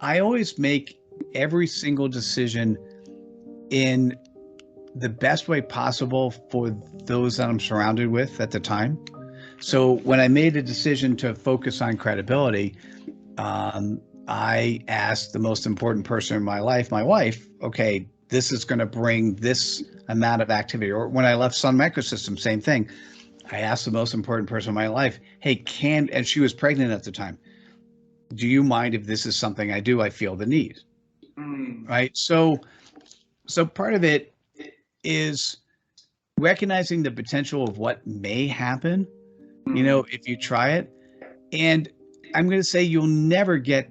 I always make every single decision in the best way possible for those that I'm surrounded with at the time. So when I made a decision to focus on credibility, I asked the most important person in my life, my wife, okay, this is going to bring this amount of activity. Or when I left Sun Microsystems, same thing. I asked the most important person in my life, hey, and she was pregnant at the time. Do you mind if this is something I do? I feel the need. Right. So part of it is recognizing the potential of what may happen, if you try it. And I'm going to say you'll never get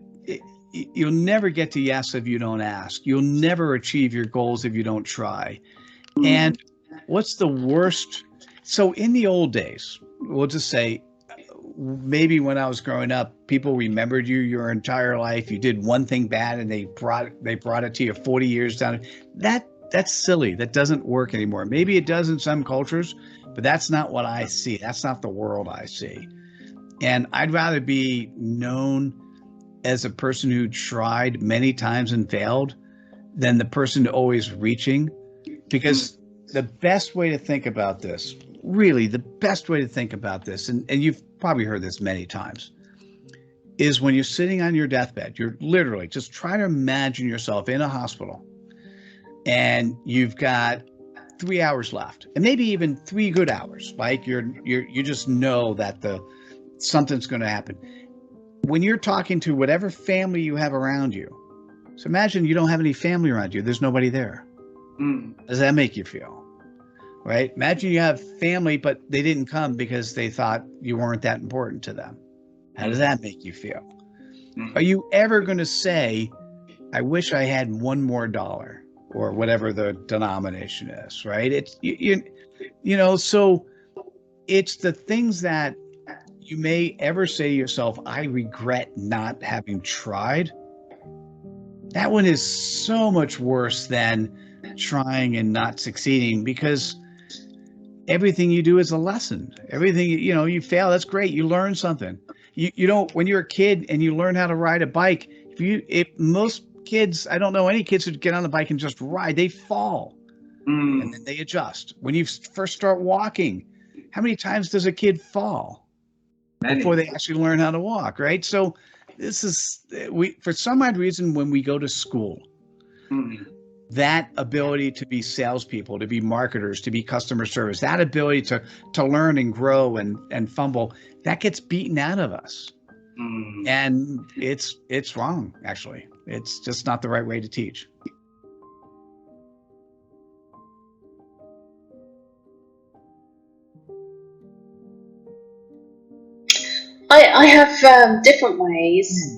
to yes if you don't ask. You'll never achieve your goals if you don't try. And what's the worst? So in the old days, we'll just say, maybe when I was growing up, people remembered you your entire life. You did one thing bad and they brought it to you 40 years down. That's silly. That doesn't work anymore. Maybe it does in some cultures, but that's not what I see. That's not the world I see. And I'd rather be known as a person who tried many times and failed than the person always reaching. Because the best way to think about this, really the best way to think about this, and you've probably heard this many times, is when you're sitting on your deathbed, you're literally just try to imagine yourself in a hospital and you've got 3 hours left and maybe even 3 good hours. Like you just know that something's going to happen. When you're talking to whatever family you have around you, so imagine you don't have any family around you. There's nobody there. How does that make you feel? Right? Imagine you have family, but they didn't come because they thought you weren't that important to them. How does that make you feel? Are you ever going to say, I wish I had $1 more, or whatever the denomination is, right? It's, so it's the things that you may ever say to yourself, I regret not having tried. That one is so much worse than trying and not succeeding, because everything you do is a lesson. Everything, you fail, that's great. You learn something. You don't, when you're a kid and you learn how to ride a bike, if most kids, I don't know any kids who get on the bike and just ride, they fall and then they adjust. When you first start walking, how many times does a kid fall before they actually learn how to walk, right? So this is, for some odd reason, when we go to school, that ability to be salespeople, to be marketers, to be customer service, that ability to learn and grow and fumble, that gets beaten out of us. And it's wrong, actually. It's just not the right way to teach. I have different ways.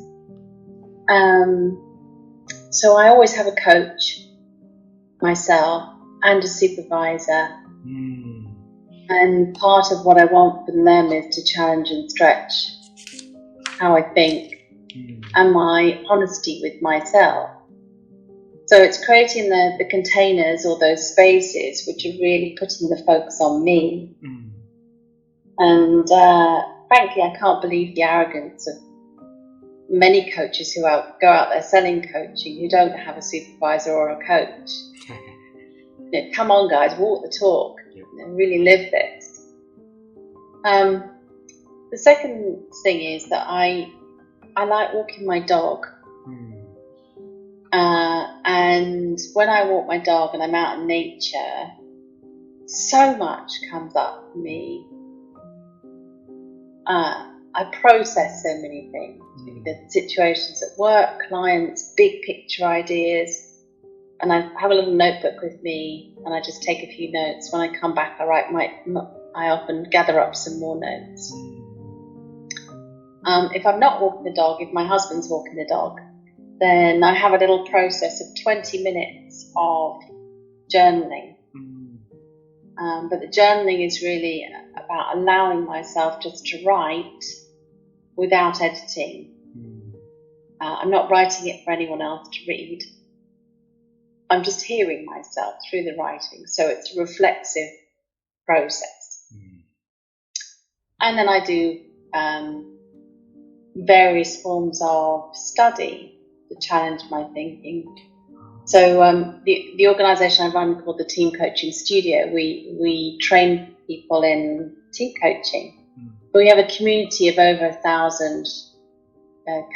So I always have a coach myself and a supervisor. And part of what I want from them is to challenge and stretch how I think and my honesty with myself. So it's creating the containers or those spaces which are really putting the focus on me. And frankly, I can't believe the arrogance of many coaches who go out there selling coaching who don't have a supervisor or a coach. Come on, guys, walk the talk and really live this. The second thing is that I like walking my dog. And when I walk my dog and I'm out in nature, so much comes up for me. I process so many things. The situations at work, clients, big picture ideas. And I have a little notebook with me and I just take a few notes. When I come back, I often gather up some more notes. If I'm not walking the dog, if my husband's walking the dog, then I have a little process of 20 minutes of journaling. But the journaling is really about allowing myself just to write without editing. I'm not writing it for anyone else to read. I'm just hearing myself through the writing. So it's a reflexive process. And then I do various forms of study to challenge my thinking. So the organisation I run called the Team Coaching Studio, we train people in team coaching. We have a community of over 1,000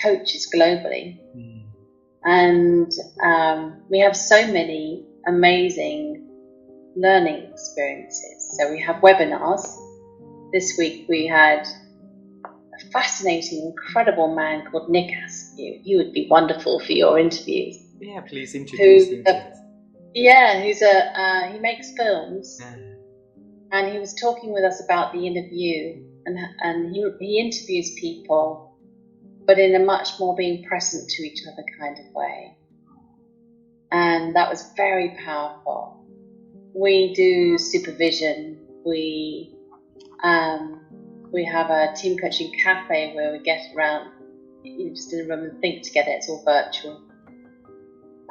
coaches globally. And we have so many amazing learning experiences. So we have webinars. This week we had a fascinating, incredible man called Nick Askew. He would be wonderful for your interviews. Yeah, please introduce him. He makes films, and he was talking with us about the interview, and he interviews people, but in a much more being present to each other kind of way, and that was very powerful. We do supervision. We have a team coaching cafe where we get around, just in a room and think together. It's all virtual.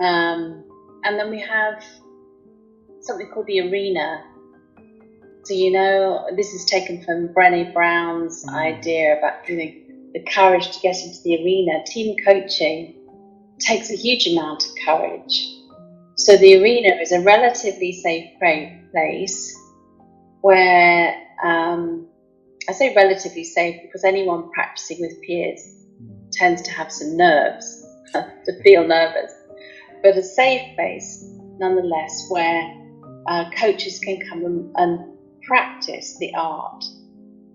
And then we have something called the arena. So, this is taken from Brené Brown's idea about having the courage to get into the arena. Team coaching takes a huge amount of courage. So the arena is a relatively safe place where, I say relatively safe because anyone practicing with peers tends to have some nerves, to feel nervous. But a safe place, nonetheless, where coaches can come and practice the art.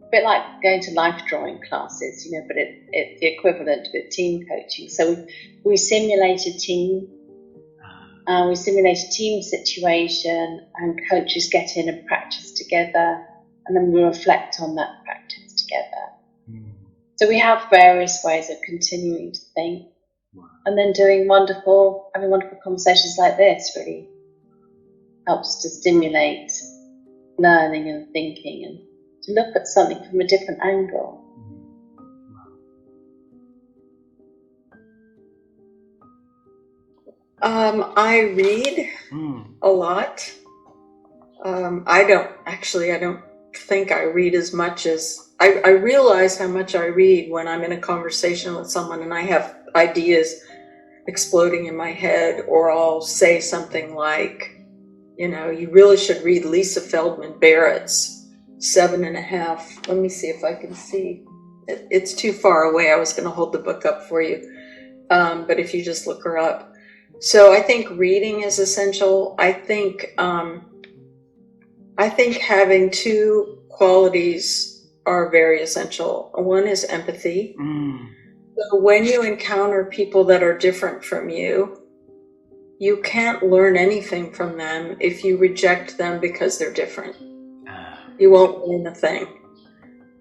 A bit like going to life drawing classes, but it's the equivalent with team coaching. So we simulate a team, we simulate a team situation, and coaches get in and practice together, and then we reflect on that practice together. So we have various ways of continuing to think. And then having wonderful conversations like this really helps to stimulate learning and thinking and to look at something from a different angle. I read a lot. I don't think I read as much as I realize how much I read when I'm in a conversation with someone and I have ideas exploding in my head, or I'll say something like, you really should read Lisa Feldman Barrett's 7.5. Let me see if I can see. It's too far away. I was going to hold the book up for you. But if you just look her up. So I think reading is essential. I think having two qualities are very essential. One is empathy. So when you encounter people that are different from you, you can't learn anything from them if you reject them because they're different. You won't learn a thing.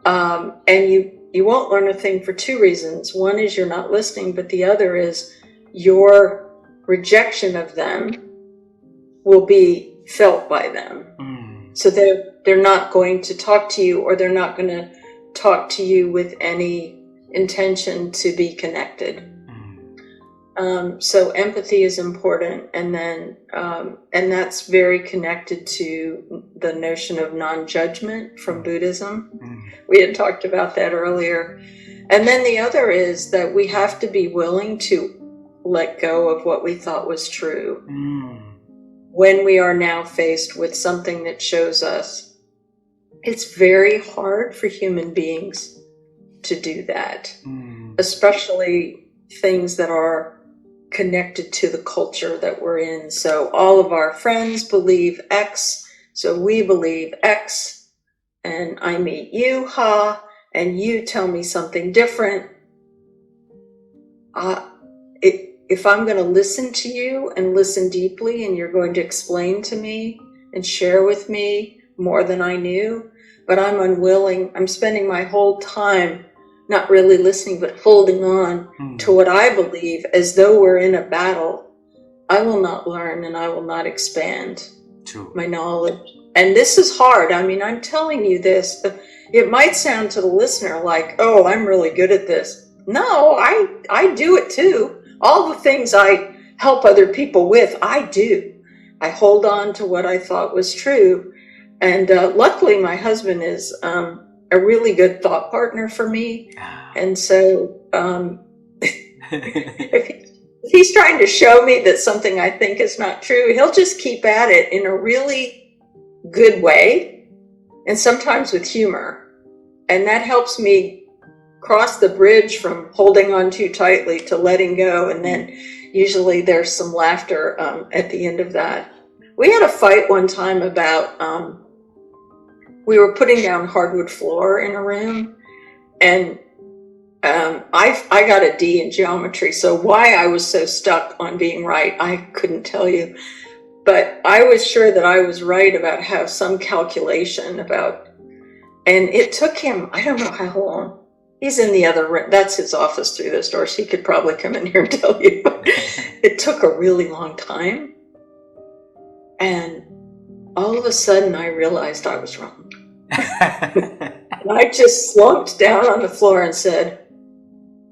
And you won't learn a thing for two reasons. One is you're not listening, but the other is your rejection of them will be felt by them. So they're not going to talk to you, or they're not going to talk to you with any intention to be connected. So empathy is important, and then and that's very connected to the notion of non-judgment from Buddhism. We had talked about that earlier. And then the other is that we have to be willing to let go of what we thought was true when we are now faced with something that shows us. It's very hard for human beings to do that, especially things that are connected to the culture that we're in. So all of our friends believe X, so we believe X, and I meet you, and you tell me something different. If I'm going to listen to you and listen deeply, and you're going to explain to me and share with me more than I knew, but I'm unwilling, I'm spending my whole time not really listening, but holding on to what I believe as though we're in a battle, I will not learn and I will not expand my knowledge. And this is hard. I mean, I'm telling you this, but it might sound to the listener like, oh, I'm really good at this. No, I do it too. All the things I help other people with, I do. I hold on to what I thought was true. And luckily, my husband is a really good thought partner for me. And so if he's trying to show me that something I think is not true, he'll just keep at it in a really good way, and sometimes with humor. And that helps me cross the bridge from holding on too tightly to letting go. And then usually there's some laughter at the end of that. We had a fight one time about, we were putting down hardwood floor in a room, and I got a D in geometry. So why I was so stuck on being right, I couldn't tell you. But I was sure that I was right about how some calculation about, and it took him, I don't know how long. He's in the other room. That's his office through those doors. He could probably come in here and tell you. But it took a really long time. And all of a sudden I realized I was wrong. And I just slumped down on the floor and said,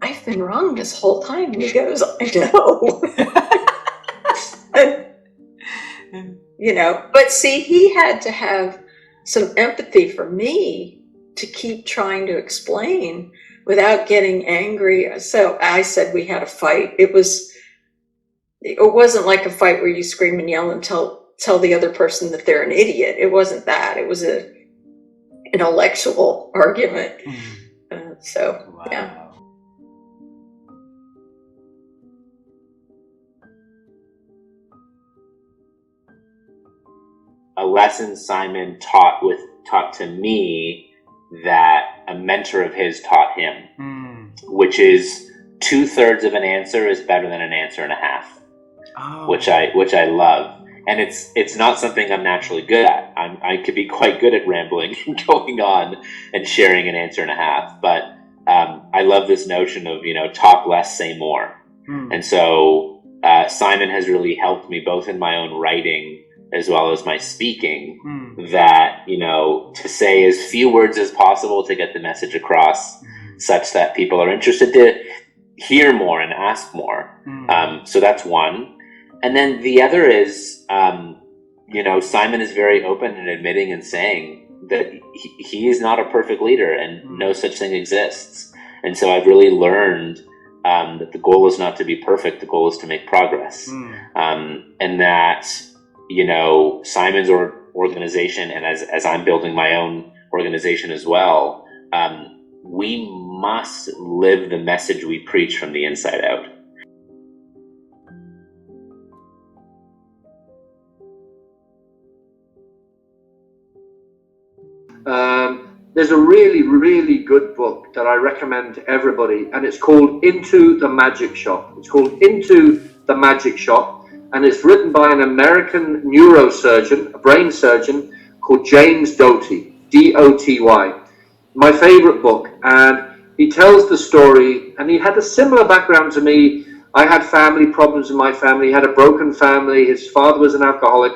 I've been wrong this whole time. And he goes, I know. And, you know, but see, he had to have some empathy for me to keep trying to explain without getting angry. So I said we had a fight. It wasn't like a fight where you scream and yell and tell the other person that they're an idiot. It wasn't that. It was an intellectual argument. Yeah. A lesson Simon taught to me that a mentor of his taught him, which is 2/3 of an answer is better than an answer and a half, which I love. And it's not something I'm naturally good at. I could be quite good at rambling and going on and sharing an answer and a half, but I love this notion of, you know, talk less, say more. And so Simon has really helped me both in my own writing as well as my speaking, that, you know, to say as few words as possible to get the message across, such that people are interested to hear more and ask more. So that's one. And then the other is, you know, Simon is very open in admitting and saying that he is not a perfect leader and no such thing exists. And so I've really learned that the goal is not to be perfect, the goal is to make progress. And that, you know, Simon's organization, and as I'm building my own organization as well, we must live the message we preach from the inside out. There's a really, really good book that I recommend to everybody, and it's called Into the Magic Shop. It's called Into the Magic Shop, and it's written by an American neurosurgeon, a brain surgeon called James Doty, D-O-T-Y. My favorite book, and he tells the story, and he had a similar background to me. I had family problems in my family. He had a broken family. His father was an alcoholic,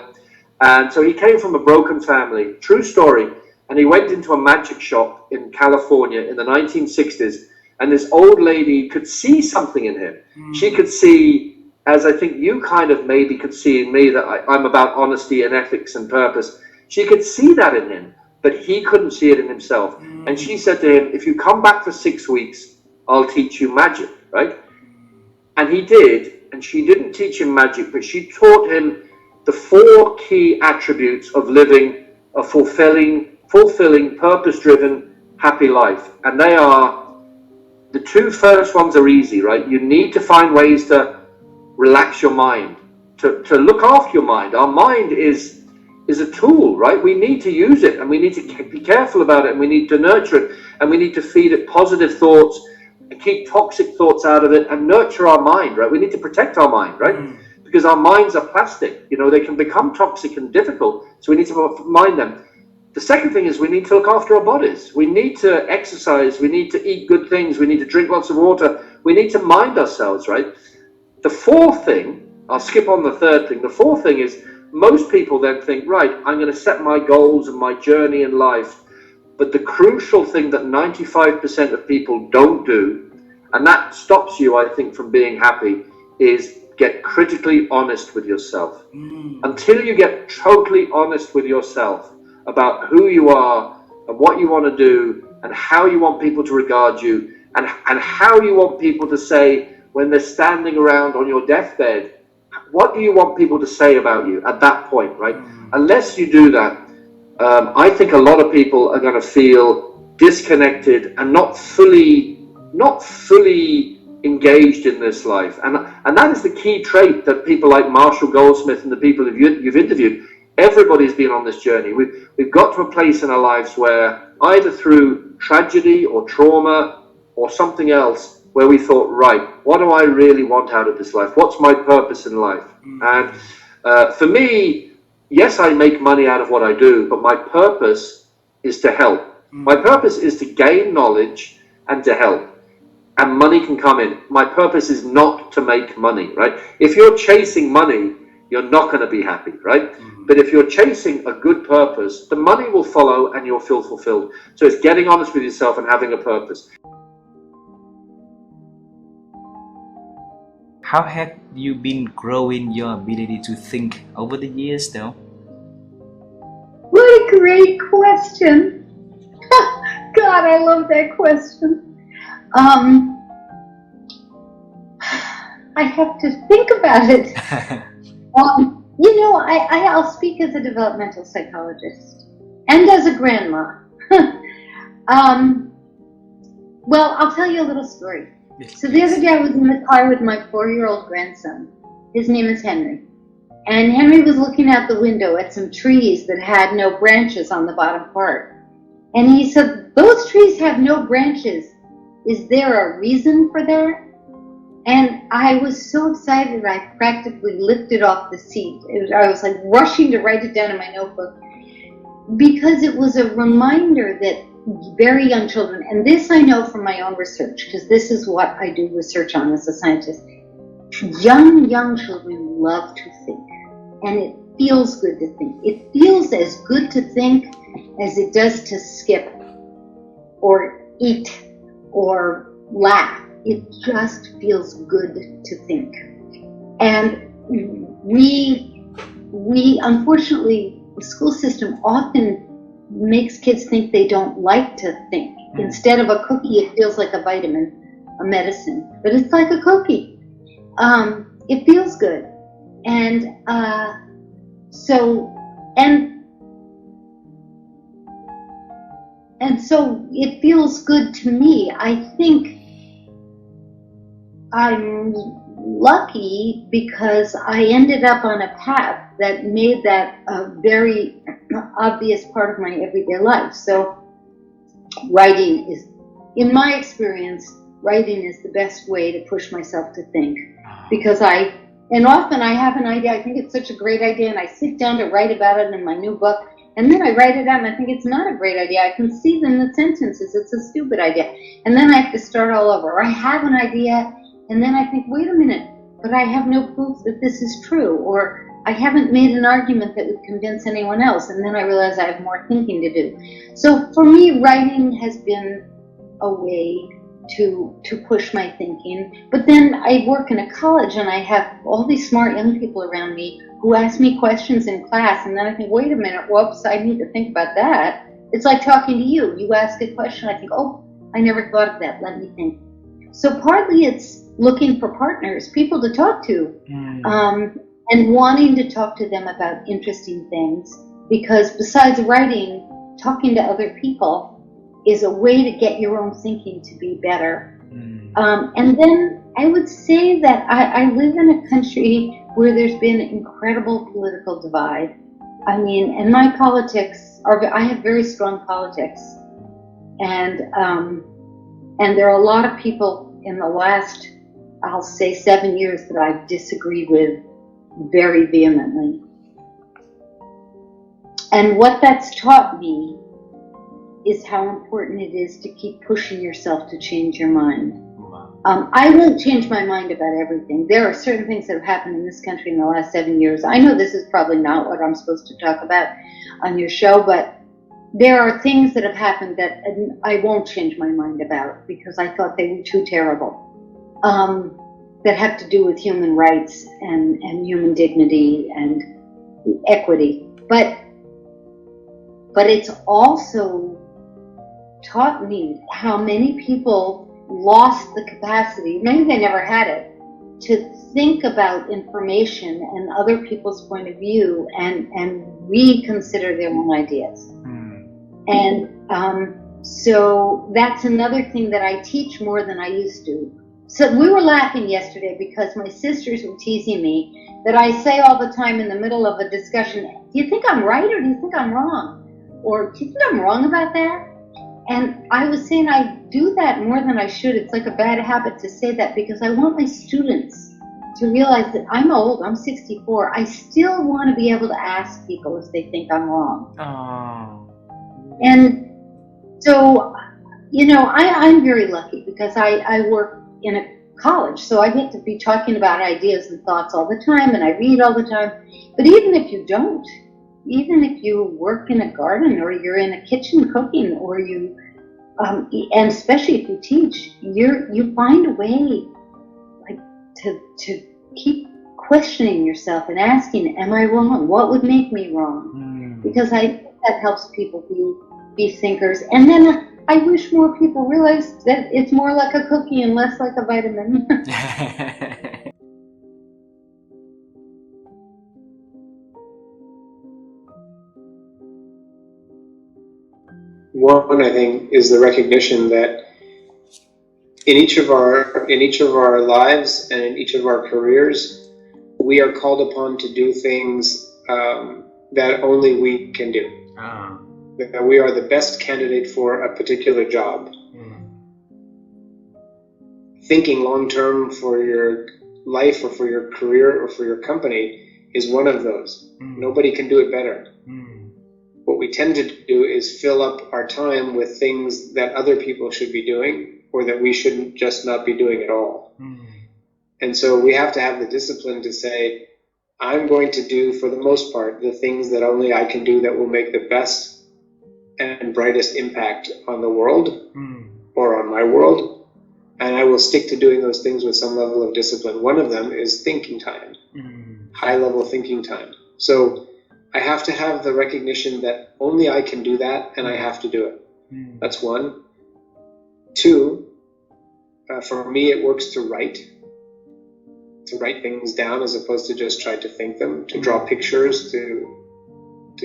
and so he came from a broken family. True story. And he went into a magic shop in California in the 1960s, and this old lady could see something in him. She could see, as I think you kind of maybe could see in me, that I'm about honesty and ethics and purpose. She could see that in him, but he couldn't see it in himself. And she said to him, if you come back for 6 weeks, I'll teach you magic, right? And he did, and she didn't teach him magic, but she taught him the 4 key attributes of living a fulfilling, purpose-driven, happy life. And they are, the 2 first ones are easy, right? You need to find ways to relax your mind, to look after your mind. Our mind is a tool, right? We need to use it, and we need to be careful about it, and we need to nurture it, and we need to feed it positive thoughts, and keep toxic thoughts out of it, and nurture our mind, right? We need to protect our mind, right? Because our minds are plastic, you know, they can become toxic and difficult, so we need to mind them. The second thing is we need to look after our bodies. We need to exercise. We need to eat good things. We need to drink lots of water. We need to mind ourselves, right? The 4th thing, I'll skip on the 3rd thing. The 4th thing is most people then think, right, I'm going to set my goals and my journey in life. But the crucial thing that 95% of people don't do, and that stops you, I think, from being happy, is get critically honest with yourself. Until you get totally honest with yourself about who you are and what you want to do and how you want people to regard you and how you want people to say when they're standing around on your deathbed, what do you want people to say about you at that point, right? Unless you do that, I think a lot of people are going to feel disconnected and not fully engaged in this life. And that is the key trait that people like Marshall Goldsmith and the people you've interviewed, everybody's been on this journey. We've got to a place in our lives where either through tragedy or trauma or something else, where we thought, right, what do I really want out of this life? What's my purpose in life? And for me, yes, I make money out of what I do, but my purpose is to help. My purpose is to gain knowledge and to help. And money can come in. My purpose is not to make money, right? If you're chasing money, you're not going to be happy, right? But if you're chasing a good purpose, the money will follow and you'll feel fulfilled. So it's getting honest with yourself and having a purpose. How have you been growing your ability to think over the years, though? What a great question. God, I love that question. I have to think about it. I'll speak as a developmental psychologist and as a grandma. Well, I'll tell you a little story. So the other day I was in the car with my 4-year-old grandson. His name is Henry. And Henry was looking out the window at some trees that had no branches on the bottom part. And he said, "Those trees have no branches. Is there a reason for that?" And I was so excited I practically lifted off the seat. I was like rushing to write it down in my notebook because it was a reminder that very young children, and this I know from my own research because this is what I do research on as a scientist, young children love to think, and it feels good to think. It feels as good to think as it does to skip or eat or laugh. It just feels good to think. And we unfortunately, the school system often makes kids think they don't like to think. Instead of a cookie, it feels like a vitamin, a medicine, but it's like a cookie. It feels good. And so it feels good to me. I think I'm lucky because I ended up on a path that made that a very obvious part of my everyday life. So writing is, in my experience, writing is the best way to push myself to think. Because often I have an idea, I think it's such a great idea, and I sit down to write about it in my new book, and then I write it out and I think it's not a great idea. I can see in the sentences it's a stupid idea. And then I have to start all over. Or I have an idea, and then I think, wait a minute, but I have no proof that this is true, or I haven't made an argument that would convince anyone else, and then I realize I have more thinking to do. So for me, writing has been a way to push my thinking. But then I work in a college, and I have all these smart young people around me who ask me questions in class, and then I think, wait a minute, whoops, I need to think about that. It's like talking to you. You ask a question, I think, oh, I never thought of that, let me think. So partly it's looking for partners, people to talk to, and wanting to talk to them about interesting things, because besides writing, talking to other people is a way to get your own thinking to be better. And then I would say that I live in a country where there's been incredible political divide. I mean, and my politics I have very strong politics, and there are a lot of people in the last, I'll say 7 years, that I've disagreed with very vehemently. And what that's taught me is how important it is to keep pushing yourself to change your mind. I won't change my mind about everything. There are certain things that have happened in this country in the last 7 years. I know this is probably not what I'm supposed to talk about on your show, but there are things that have happened that I won't change my mind about because I thought they were too terrible, that have to do with human rights and human dignity and equity. But it's also taught me how many people lost the capacity, maybe they never had it, to think about information and other people's point of view and reconsider their own ideas. And so that's another thing that I teach more than I used to. So we were laughing yesterday because my sisters were teasing me that I say all the time in the middle of a discussion, do you think I'm right or do you think I'm wrong? Or do you think I'm wrong about that? And I was saying I do that more than I should. It's like a bad habit to say that because I want my students to realize that I'm old, I'm 64. I still want to be able to ask people if they think I'm wrong. Oh. And so, you know, I'm very lucky because I work in a college, so I get to be talking about ideas and thoughts all the time, and I read all the time. But even if you don't, even if you work in a garden or you're in a kitchen cooking, or you, and especially if you teach, you find a way, like to keep questioning yourself and asking, am I wrong? What would make me wrong? Because I think that helps people be thinkers. And then I wish more people realized that it's more like a cookie and less like a vitamin. One, I think, is the recognition that in each of our lives and in each of our careers, we are called upon to do things that only we can do. That we are the best candidate for a particular job. Thinking long term for your life or for your career or for your company is one of those. Nobody can do it better. What we tend to do is fill up our time with things that other people should be doing or that we shouldn't just not be doing at all. And so we have to have the discipline to say, I'm going to do, for the most part, the things that only I can do that will make the best and brightest impact on the world or on my world. And I will stick to doing those things with some level of discipline. One of them is thinking time, high-level thinking time. So I have to have the recognition that only I can do that, and I have to do it. That's one. Two, for me, it works to write things down as opposed to just try to think them, to draw pictures, to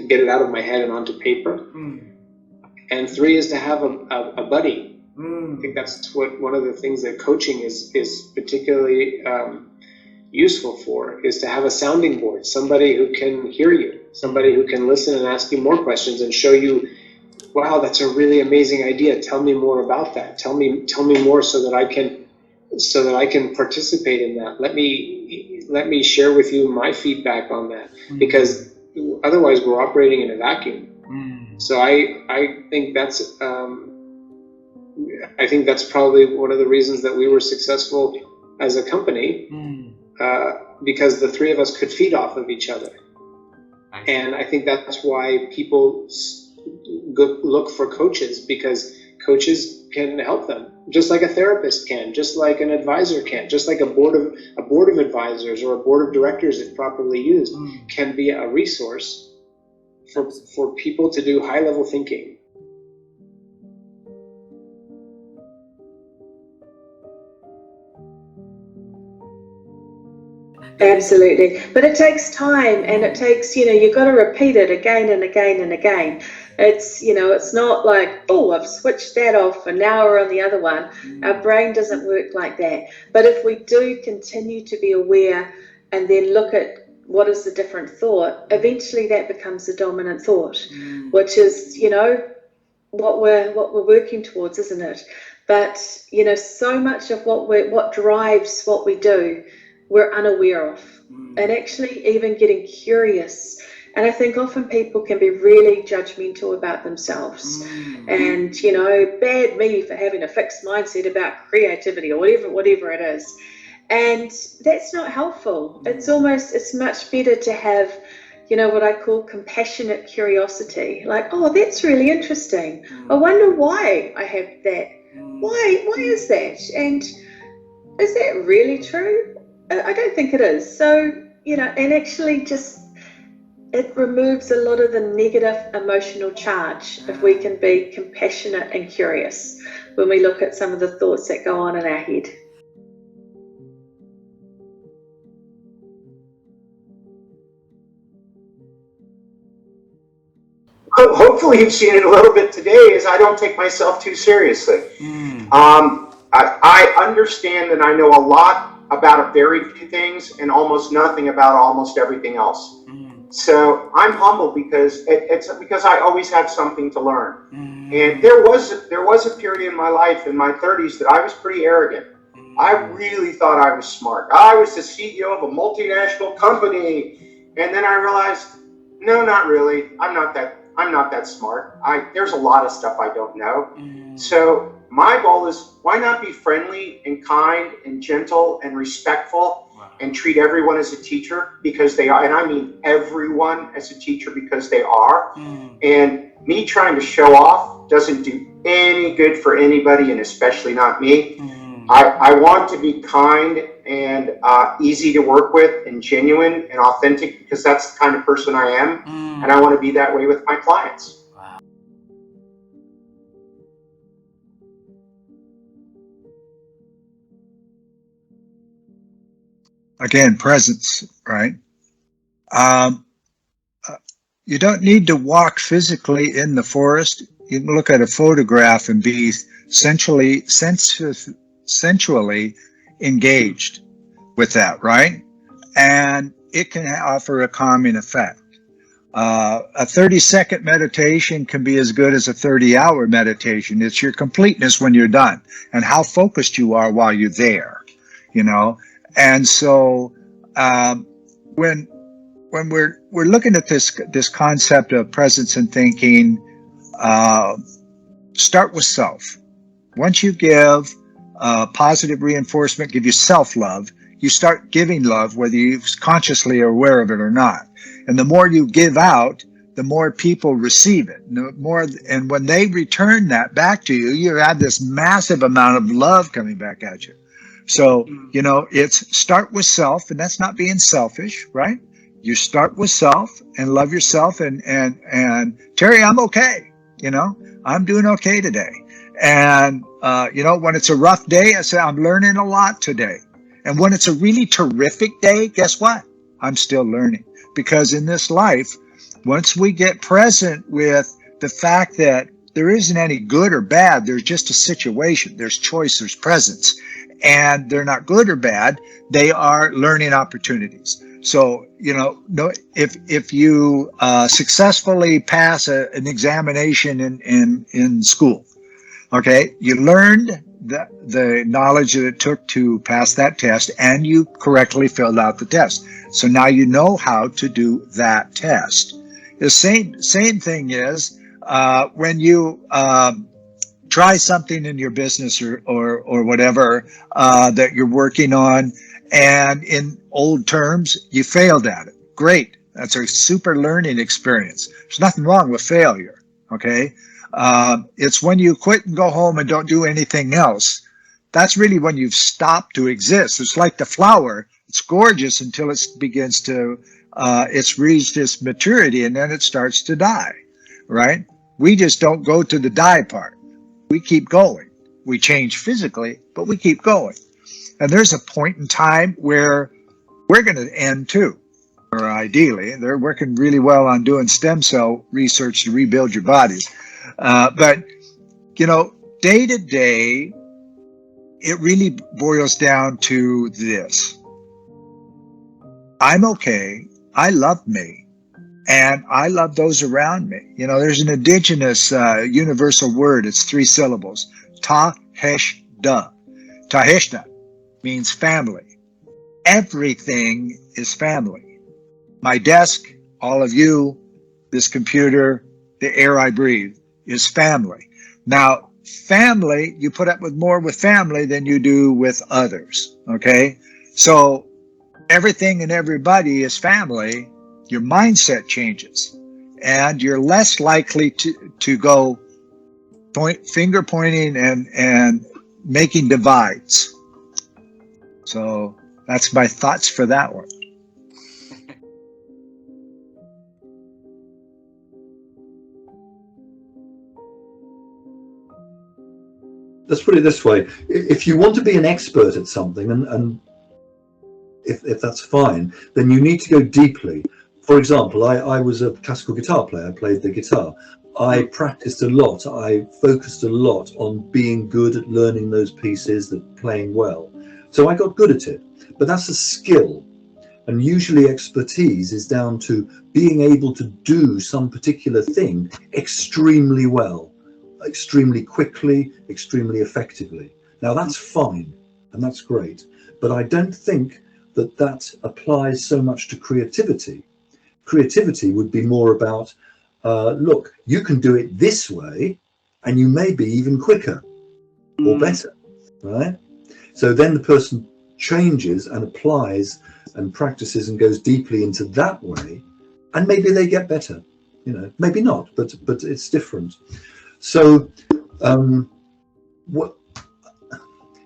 get it out of my head and onto paper. And three is to have a buddy. I think that's one of the things that coaching is particularly useful for, is to have a sounding board, somebody who can hear you, somebody who can listen and ask you more questions and show you, wow, that's a really amazing idea. Tell me more about that. Tell me more so that I can participate in that. Let me share with you my feedback on that, because otherwise we're operating in a vacuum. So I think that's probably one of the reasons that we were successful as a company, because the three of us could feed off of each other. And I think that's why people look for coaches, because coaches can help them, just like a therapist can, just like an advisor can, just like a board of advisors or a board of directors, if properly used, can be a resource for people to do high-level thinking. Absolutely. But it takes time, and it takes, you've got to repeat it again and again and again. It's, it's not like, oh, I've switched that off and now we're on the other one. Our brain doesn't work like that. But if we do continue to be aware and then look at what is the different thought, eventually that becomes the dominant thought, which is, what we're working towards, isn't it? But, so much of what drives what we do, we're unaware of. And actually even getting curious. And I think often people can be really judgmental about themselves. And, bad me for having a fixed mindset about creativity or whatever it is. And that's not helpful. It's much better to have, what I call compassionate curiosity. Like, oh, that's really interesting. I wonder why I have that. Why is that? And is that really true? I don't think it is. So, and actually just it removes a lot of the negative emotional charge if we can be compassionate and curious when we look at some of the thoughts that go on in our head. Hopefully you've seen it a little bit today, is I don't take myself too seriously. I understand that I know a lot about a very few things and almost nothing about almost everything else. So I'm humble because it's because I always have something to learn. And there was a period in my life in my 30s that I was pretty arrogant. I really thought I was smart. I was the CEO of a multinational company, and then I realized, no, not really. I'm not that smart. There's a lot of stuff I don't know. So my goal is, why not be friendly and kind and gentle and respectful and treat everyone as a teacher because they are, and I mean everyone as a teacher because they are. And me trying to show off doesn't do any good for anybody, and especially not me. I want to be kind and easy to work with and genuine and authentic because that's the kind of person I am, and I want to be that way with my clients. Again, presence, right? You don't need to walk physically in the forest. You can look at a photograph and be sensually engaged with that, right? And it can offer a calming effect. A 30-second meditation can be as good as a 30-hour meditation. It's your completeness when you're done and how focused you are while you're there, you know? And so when we're looking at this concept of presence and thinking, start with self. Once you give positive reinforcement, give you self-love, you start giving love, whether you consciously are aware of it or not. And the more you give out, the more people receive it. And when they return that back to you, you have this massive amount of love coming back at you. So, you know, it's start with self, and that's not being selfish, right? You start with self and love yourself, and Terry, I'm okay. You know, I'm doing okay today. And, you know, when it's a rough day, I say, I'm learning a lot today. And when it's a really terrific day, guess what? I'm still learning. Because in this life, once we get present with the fact that there isn't any good or bad, there's just a situation, there's choice, there's presence, and they're not good or bad, they are learning opportunities. So, you know, if you successfully pass an examination in school, okay, you learned the knowledge that it took to pass that test, and you correctly filled out the test. So now you know how to do that test. The same thing is when you try something in your business or whatever that you're working on, and in old terms, you failed at it. Great. That's a super learning experience. There's nothing wrong with failure, okay? It's when you quit and go home and don't do anything else. That's really when you've stopped to exist. It's like the flower. It's gorgeous until it begins to, it's reached its maturity, and then it starts to die, right? We just don't go to the die part. We keep going. We change physically, but we keep going. And there's a point in time where we're going to end too, or ideally. They're working really well on doing stem cell research to rebuild your bodies. But, you know, day to day, it really boils down to this. I'm okay. I love me. And I love those around me. You know, there's an indigenous universal word. It's 3 syllables. Ta-hesh-da. Ta-hesh-da means family. Everything is family. My desk, all of you, this computer, the air I breathe is family. Now, family, you put up with more with family than you do with others, okay? So everything and everybody is family. Your mindset changes, and you're less likely to go finger pointing and making divides. So that's my thoughts for that one. let's put it this way: if you want to be an expert at something, and if that's fine, then you need to go deeply. For example, I was a classical guitar player. I played the guitar. I practiced a lot. I focused a lot on being good at learning those pieces, that playing well. So I got good at it. But that's a skill. And usually expertise is down to being able to do some particular thing extremely well, extremely quickly, extremely effectively. Now that's fine and that's great, but I don't think that that applies so much to creativity. Creativity would be more about, look, you can do it this way and you may be even quicker or better, right? So then the person changes and applies and practices and goes deeply into that way, and maybe they get better, you know, maybe not, but it's different. So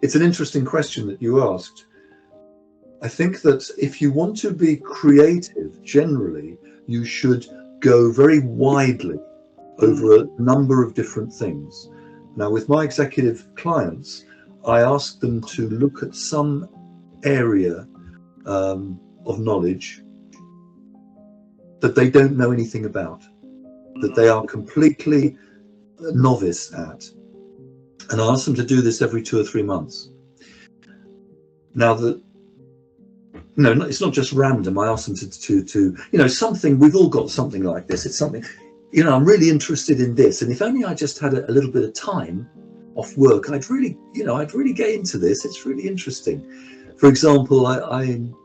it's an interesting question that you asked. I think that if you want to be creative, generally, you should go very widely over a number of different things. Now, with my executive clients, I ask them to look at some area of knowledge that they don't know anything about, that they are completely novice at. And I ask them to do this every 2 or 3 months. Now, it's not just random. I ask them to something, we've all got something like this. It's something, I'm really interested in this. And if only I just had a little bit of time off work, I'd really get into this. It's really interesting. For example, I'm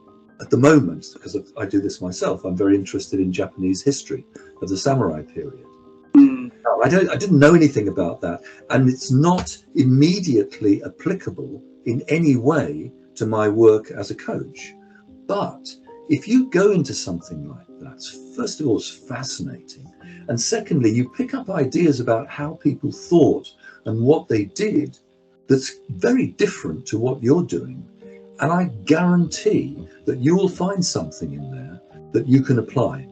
at the moment, because I do this myself, I'm very interested in Japanese history of the samurai period. Now, I didn't know anything about that, and it's not immediately applicable in any way to my work as a coach. But if you go into something like that, first of all, it's fascinating. And secondly, you pick up ideas about how people thought and what they did that's very different to what you're doing. And I guarantee that you will find something in there that you can apply.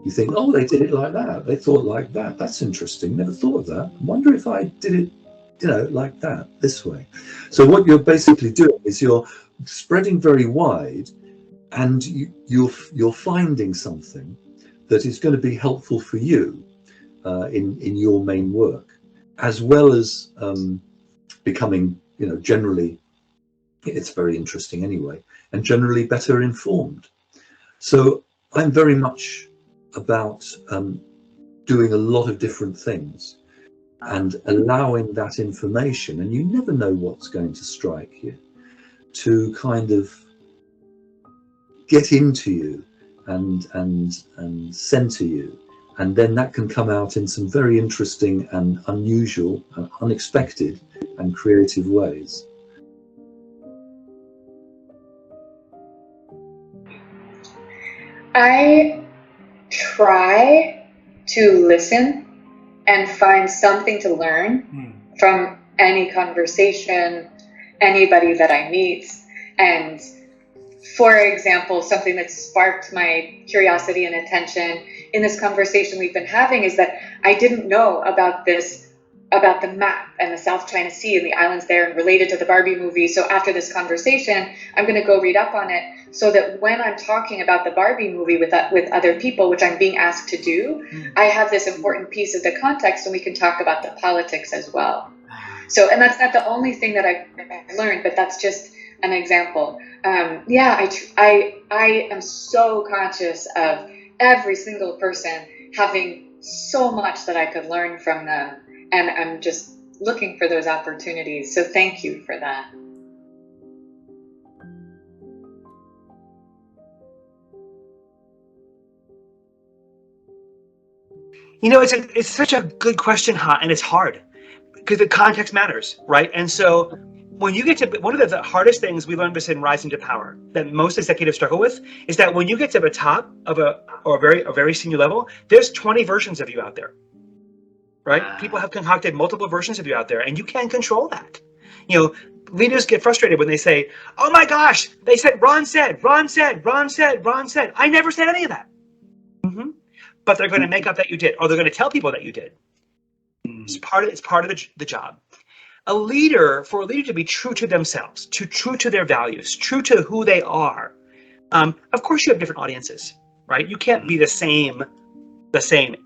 You think, oh, they did it like that. They thought like that. That's interesting. Never thought of that. I wonder if I did it, like that, this way. So what you're basically doing is you're spreading very wide, and you're finding something that is going to be helpful for you in your main work, as well as becoming, generally, it's very interesting anyway, and generally better informed. So I'm very much about doing a lot of different things and allowing that information, and you never know what's going to strike you, to kind of get into you and center you, and then that can come out in some very interesting and unusual and unexpected and creative ways. I try to listen and find something to learn from any conversation, anybody that I meet. And for example, something that sparked my curiosity and attention in this conversation we've been having is that I didn't know about the map and the South China Sea and the islands there and related to the Barbie movie. So after this conversation, I'm going to go read up on it so that when I'm talking about the Barbie movie with other people, which I'm being asked to do, I have this important piece of the context and we can talk about the politics as well. So, and that's not the only thing that I've learned, but that's just an example. I am so conscious of every single person having so much that I could learn from them. And I'm just looking for those opportunities. So thank you for that. It's such a good question, Ha, and it's hard because the context matters, right? And so when you get to one of the hardest things we learned this in Rising to Power that most executives struggle with is that when you get to the top of a very senior level, there's 20 versions of you out there. Right? People have concocted multiple versions of you out there, and you can't control that. Leaders get frustrated when they say, oh my gosh, they said, Ron said. I never said any of that. But they're going to make up that you did, or they're going to tell people that you did. It's part of the job. for a leader to be true to themselves, true to their values, true to who they are. Of course, you have different audiences, right? You can't be the same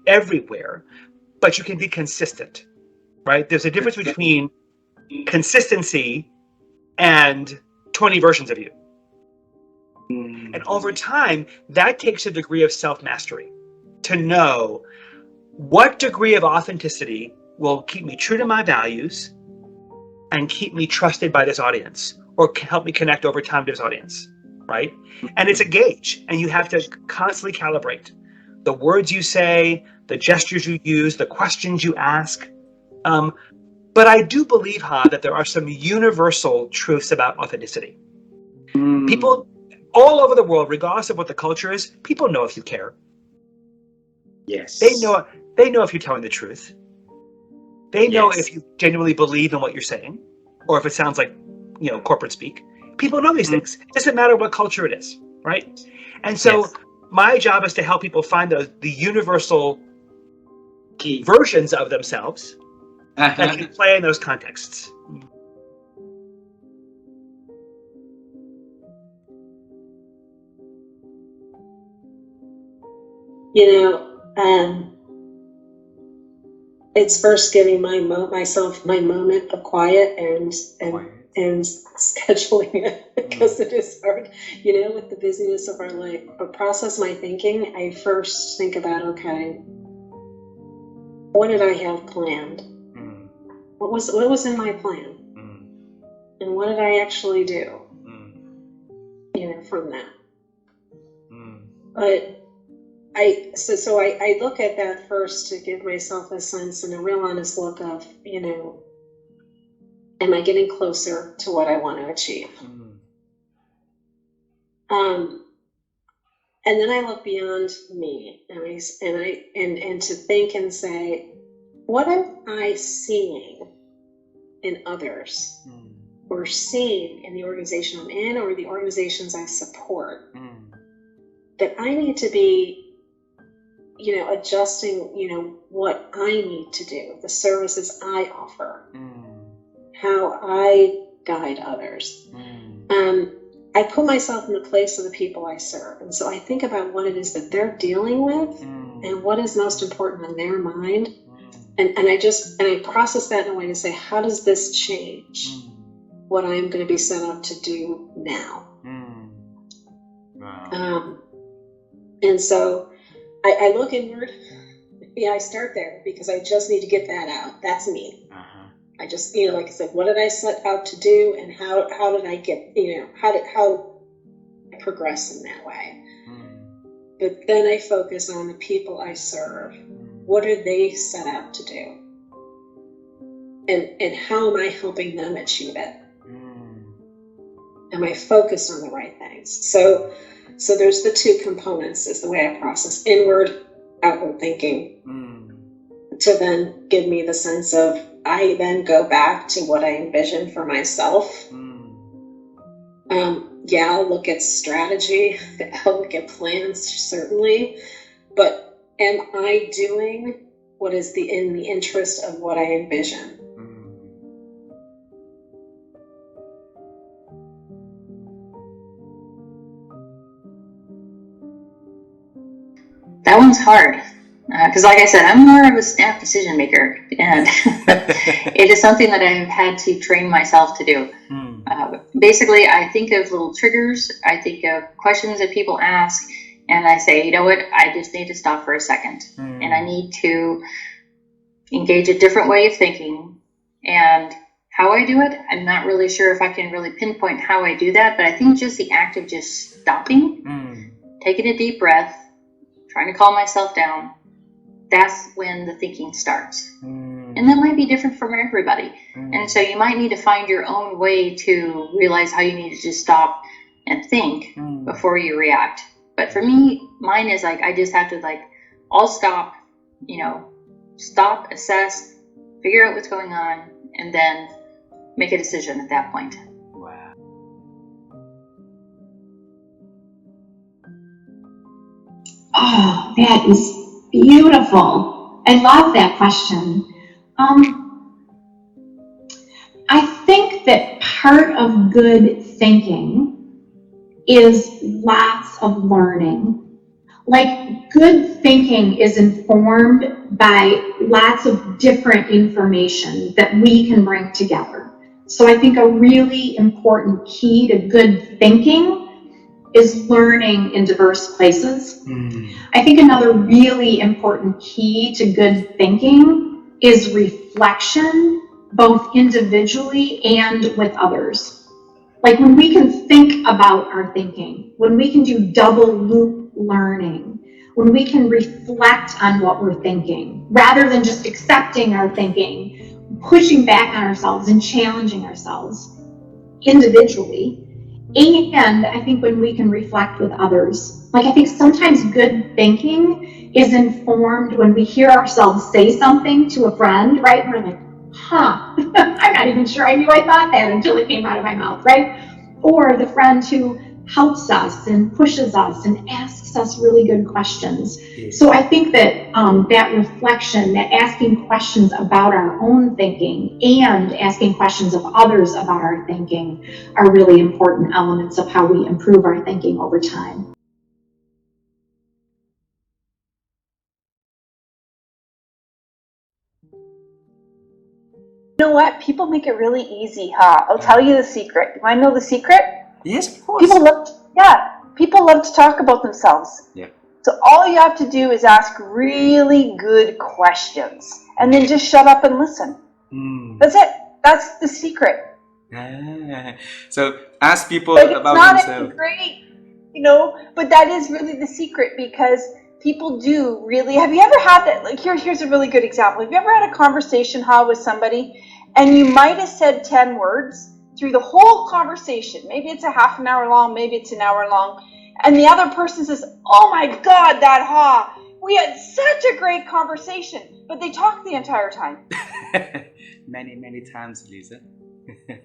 everywhere, but you can be consistent, right? There's a difference between consistency and 20 versions of you. And over time, that takes a degree of self-mastery to know what degree of authenticity will keep me true to my values and keep me trusted by this audience, or help me connect over time to this audience, right? And it's a gauge, and you have to constantly calibrate the words you say, the gestures you use, the questions you ask. But I do believe, that there are some universal truths about authenticity. People all over the world, regardless of what the culture is, people know if you care. Yes. They know if you're telling the truth. They know if you genuinely believe in what you're saying, or if it sounds like, corporate speak. People know these things. It doesn't matter what culture it is, right? And so my job is to help people find the universal key versions of themselves that can play in those contexts. It's first giving myself my moment of quiet and scheduling it, because it is hard, with the busyness of our life. But process my thinking, I first think about, okay, what did I have planned? What was in my plan? And what did I actually do? From that. But I look at that first to give myself a sense and a real honest look of, am I getting closer to what I want to achieve? And then I look beyond me, and to think and say, what am I seeing in others, or seeing in the organization I'm in, or the organizations I support, that I need to be adjusting, what I need to do, the services I offer, how I guide others. I put myself in the place of the people I serve. And so I think about what it is that they're dealing with and what is most important in their mind. And I process that in a way to say, how does this change what I'm going to be set up to do now? And so I look inward. I start there because I just need to get that out. That's me. I just, like I said, what did I set out to do, and how did I get, how I progress in that way? But then I focus on the people I serve. What are they set out to do? And how am I helping them achieve it? Am I focused on the right things? So there's the two components, is the way I process: inward, outward thinking, to then give me the sense of, I then go back to what I envisioned for myself. I'll look at strategy, I'll look at plans, certainly, but am I doing what is in the interest of what I envision? That one's hard, because like I said, I'm more of a snap decision maker, and it is something that I've had to train myself to do. Basically, I think of little triggers, I think of questions that people ask, and I say, you know what, I just need to stop for a second, and I need to engage a different way of thinking. And how I do it, I'm not really sure if I can really pinpoint how I do that, but I think just the act of just stopping, taking a deep breath, trying to calm myself down, that's when the thinking starts. And that might be different from everybody. And so you might need to find your own way to realize how you need to just stop and think before you react. But for me, mine is like, I just have to I'll stop, stop, assess, figure out what's going on, and then make a decision at that point. Oh, that is beautiful. I love that question. think that part of good thinking is lots of learning. Like, good thinking is informed by lots of different information that we can bring together. So I think a really important key to good thinking is learning in diverse places. I think another really important key to good thinking is reflection, both individually and with others. Like, when we can think about our thinking, when we can do double loop learning, when we can reflect on what we're thinking, rather than just accepting our thinking, pushing back on ourselves and challenging ourselves individually. And I think when we can reflect with others, like, I think sometimes good thinking is informed when we hear ourselves say something to a friend, right? And we're like, huh, I'm not even sure I knew I thought that until it came out of my mouth, right? Or the friend who helps us and pushes us and asks us really good questions. So I think that that reflection, that asking questions about our own thinking and asking questions of others about our thinking are really important elements of how we improve our thinking over time. You know what? People make it really easy, huh? I'll tell you the secret. You want to know the secret? Yes, of course. People love to talk about themselves. Yeah. So all you have to do is ask really good questions, and then just shut up and listen. That's it. That's the secret. So ask people Like, it's about not themselves. any great, but that is really the secret, because people do really. Have you ever had that? Like, here's a really good example. Have you ever had a conversation, with somebody, and you might have said 10 words through the whole conversation? Maybe it's a half an hour long, maybe it's an hour long, and the other person says, "Oh my God, we had such a great conversation," but they talked the entire time. Many times, Lisa.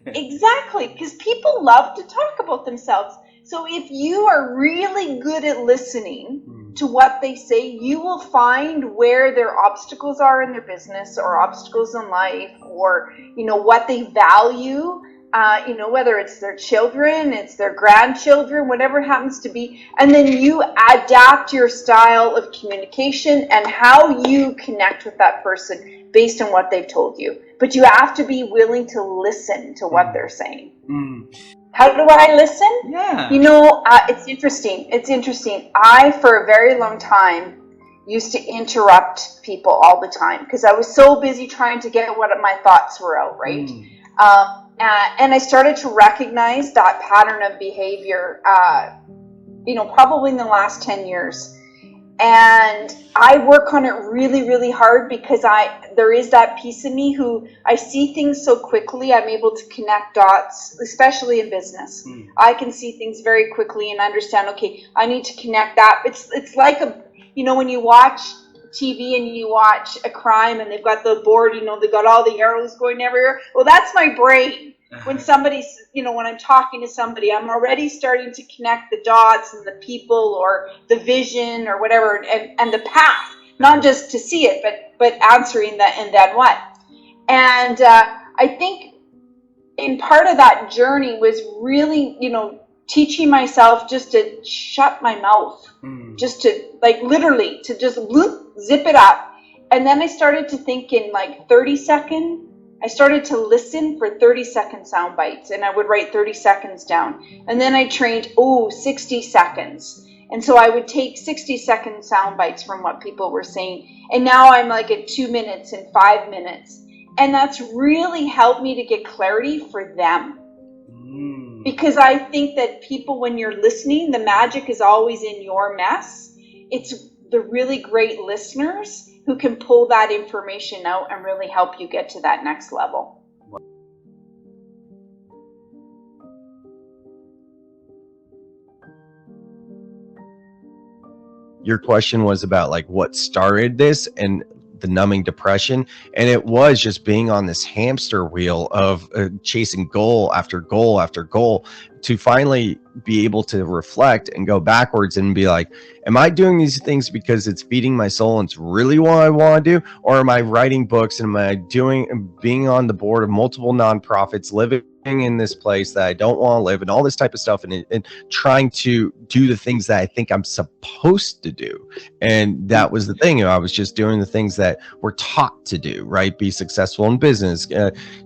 Exactly, because people love to talk about themselves. So if you are really good at listening to what they say, you will find where their obstacles are in their business, or obstacles in life, or what they value. Whether it's their children, it's their grandchildren, whatever it happens to be, and then you adapt your style of communication and how you connect with that person based on what they've told you. But you have to be willing to listen to what they're saying. How do I listen? Yeah. It's interesting. I, for a very long time, used to interrupt people all the time because I was so busy trying to get what my thoughts were out, right? And I started to recognize that pattern of behavior, probably in the last 10 years. And I work on it really, really hard, because there is that piece of me who I see things so quickly. I'm able to connect dots, especially in business. I can see things very quickly and understand, okay, I need to connect that. It's like when you watch TV and you watch a crime and they've got the board, they've got all the arrows going everywhere. Well, that's my brain. When somebody's, when I'm talking to somebody, I'm already starting to connect the dots and the people or the vision or whatever, and the path, not just to see it, but answering that and then what. And I think in part of that journey was really, teaching myself just to shut my mouth, just to literally to just zip it up. And then I started to think in 30-second. I started to listen for 30-second sound bites, and I would write 30 seconds down. And then I trained 60 seconds. And so I would take 60-second sound bites from what people were saying. And now I'm at 2 minutes and 5 minutes. And that's really helped me to get clarity for them. Because I think that people, when you're listening, the magic is always in your mess. It's the really great listeners who can pull that information out and really help you get to that next level. Your question was about what started this, and the numbing depression. And it was just being on this hamster wheel of chasing goal after goal after goal, to finally be able to reflect and go backwards and be like, am I doing these things because it's feeding my soul and it's really what I want to do? Or am I writing books and am I being on the board of multiple nonprofits, living in this place that I don't want to live, and all this type of stuff, and trying to do the things that I think I'm supposed to do? And that was the thing. I was just doing the things that we're taught to do, right? Be successful in business,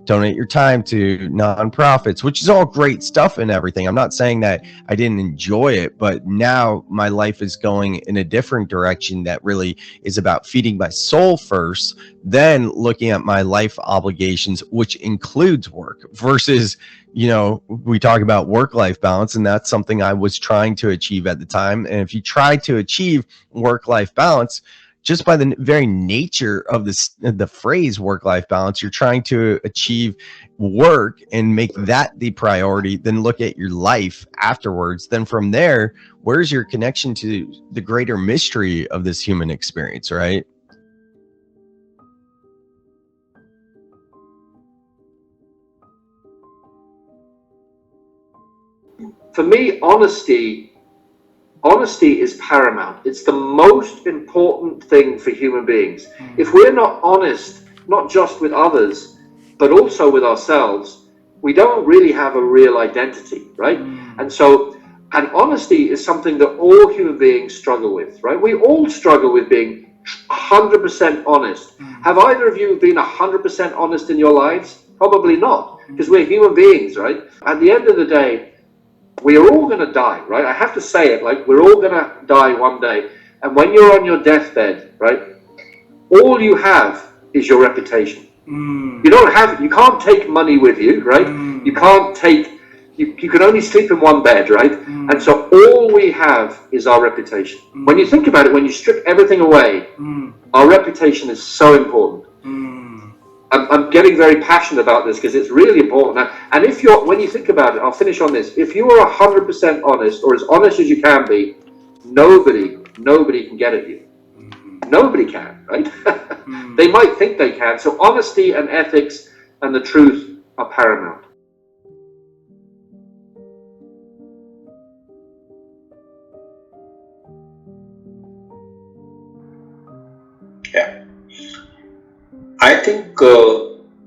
donate your time to nonprofits, which is all great stuff and everything. I'm not saying that I didn't enjoy it, but now my life is going in a different direction that really is about feeding my soul first, then looking at my life obligations, which includes work, versus, you know, we talk about work-life balance, and that's something I was trying to achieve at the time. And if you try to achieve work-life balance, just by the very nature of the phrase work-life balance, you're trying to achieve work and make that the priority, then look at your life afterwards. Then from there, where's your connection to the greater mystery of this human experience, right? For me, honesty is paramount. It's the most important thing for human beings. If we're not honest, not just with others, but also with ourselves, we don't really have a real identity, right? And honesty is something that all human beings struggle with, right? We all struggle with being 100% honest. Have either of you been 100% honest in your lives? Probably not, because we're human beings, right? At the end of the day, we are all going to die, right? I have to say it, like, we're all going to die one day. And when you're on your deathbed, right, all you have is your reputation. You can't take money with you, right? You can't take, you can only sleep in one bed, right? And so all we have is our reputation. When you think about it, when you strip everything away, our reputation is so important. I'm getting very passionate about this because it's really important. And if when you think about it, I'll finish on this. If you are 100% honest, or as honest as you can be, nobody can get at you. Nobody can, right? They might think they can. So honesty and ethics and the truth are paramount. Yeah. I think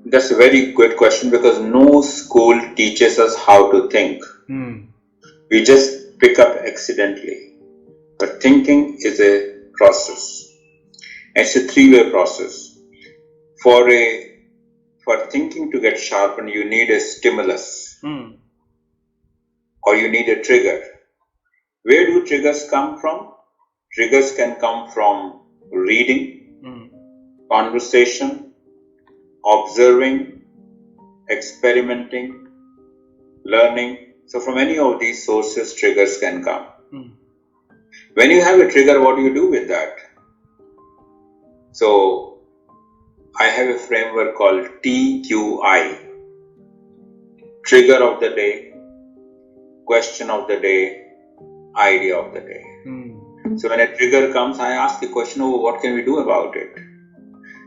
that's a very good question, because no school teaches us how to think. We just pick up accidentally. But thinking is a process. It's a three-way process. For thinking to get sharpened, you need a stimulus, or you need a trigger. Where do triggers come from? Triggers can come from reading, conversation, observing, experimenting, learning. So from any of these sources, triggers can come. When you have a trigger, what do you do with that? So I have a framework called TQI. Trigger of the day, question of the day, idea of the day. So when a trigger comes, I ask the question, oh, what can we do about it?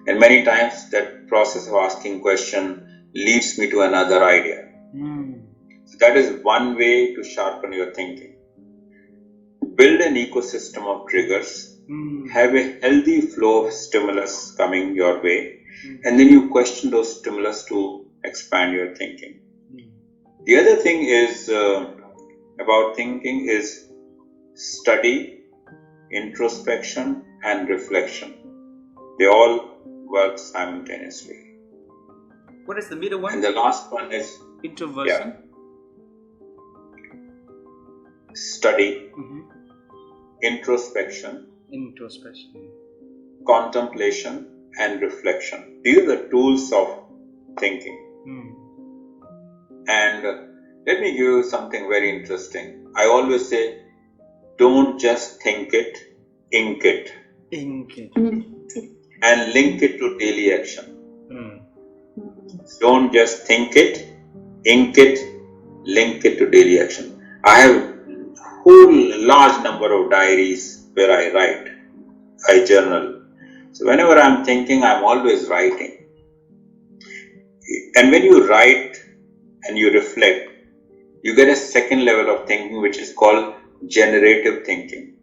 And many times that process of asking question leads me to another idea. So that is one way to sharpen your thinking. Build an ecosystem of triggers, have a healthy flow of stimulus coming your way, and then you question those stimulus to expand your thinking. The other thing is about thinking is study, introspection, and reflection. They all work simultaneously. What is the middle one? And the last one is introversion. Study, introspection, contemplation, and reflection. These are the tools of thinking. And let me give you something very interesting. I always say, don't just think it, ink it. And link it to daily action. Don't just think it, ink it, link it to daily action. I have a whole large number of diaries where I write, I journal. So whenever I'm thinking, I'm always writing. And when you write and you reflect, you get a second level of thinking, which is called generative thinking.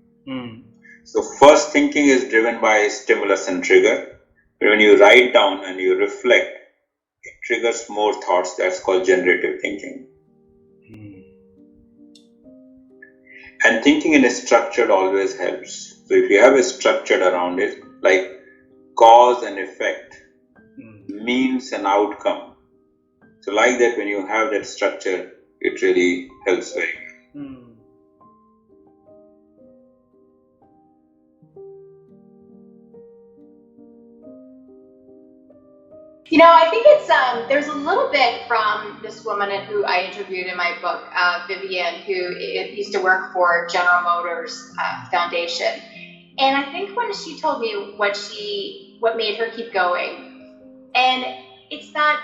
So first thinking is driven by stimulus and trigger. But when you write down and you reflect, it triggers more thoughts. That's called generative thinking. And thinking in a structure always helps. So if you have a structure around it, like cause and effect, means and outcome. So like that, when you have that structure, it really helps very well. You know, I think it's there's a little bit from this woman who I interviewed in my book, Vivian, who used to work for General Motors Foundation, and I think when she told me what made her keep going, and it's that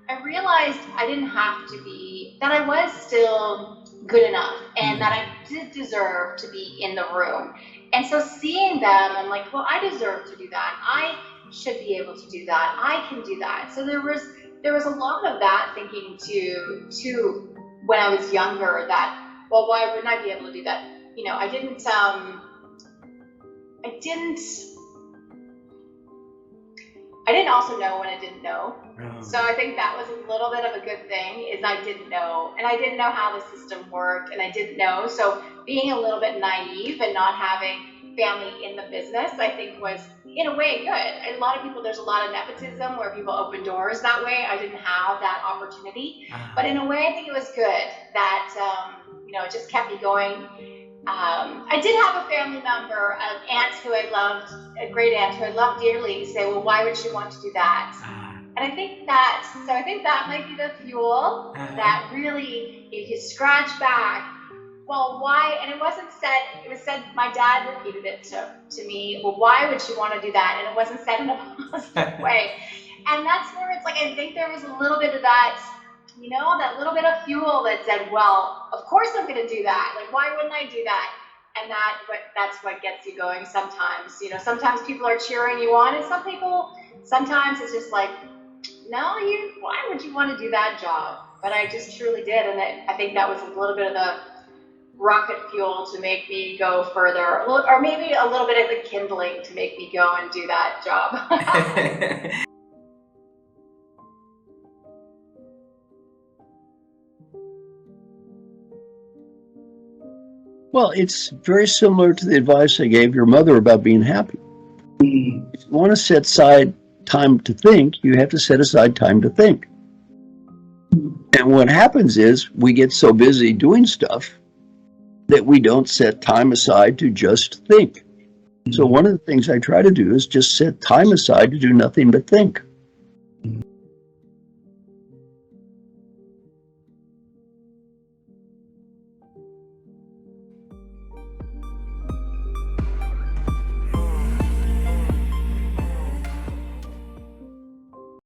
I realized I didn't have to be, that I was still good enough, and that I did deserve to be in the room, and so seeing them, I'm like, well, I deserve to do that. I should be able to do that. I can do that. So there was a lot of that thinking to when I was younger, that, well, why wouldn't I be able to do that? You know, I didn't also know when I didn't know. So I think that was a little bit of a good thing, is I didn't know, and I didn't know how the system worked, and I didn't know. So being a little bit naive and not having family in the business, I think was in a way good. And a lot of people, there's a lot of nepotism where people open doors that way. I didn't have that opportunity, but in a way, I think it was good that you know, it just kept me going. I did have a family member, an aunt who I loved, a great aunt who I loved dearly, say, well, why would she want to do that? And I think that might be the fuel that really, if you scratch back, well, why? And it wasn't said, it was said, my dad repeated it to me, well, why would she want to do that? And it wasn't said in a positive way. And that's where it's like, I think there was a little bit of that, you know, that little bit of fuel that said, well, of course I'm going to do that. Like, why wouldn't I do that? And that's what gets you going sometimes. You know, sometimes people are cheering you on, and sometimes it's just like, no, why would you want to do that job? But I just truly did. And I think that was a little bit of the rocket fuel to make me go further, or maybe a little bit of the kindling to make me go and do that job. Well, it's very similar to the advice I gave your mother about being happy. If you want to set aside time to think, you have to set aside time to think. And what happens is we get so busy doing stuff that we don't set time aside to just think. So one of the things I try to do is just set time aside to do nothing but think.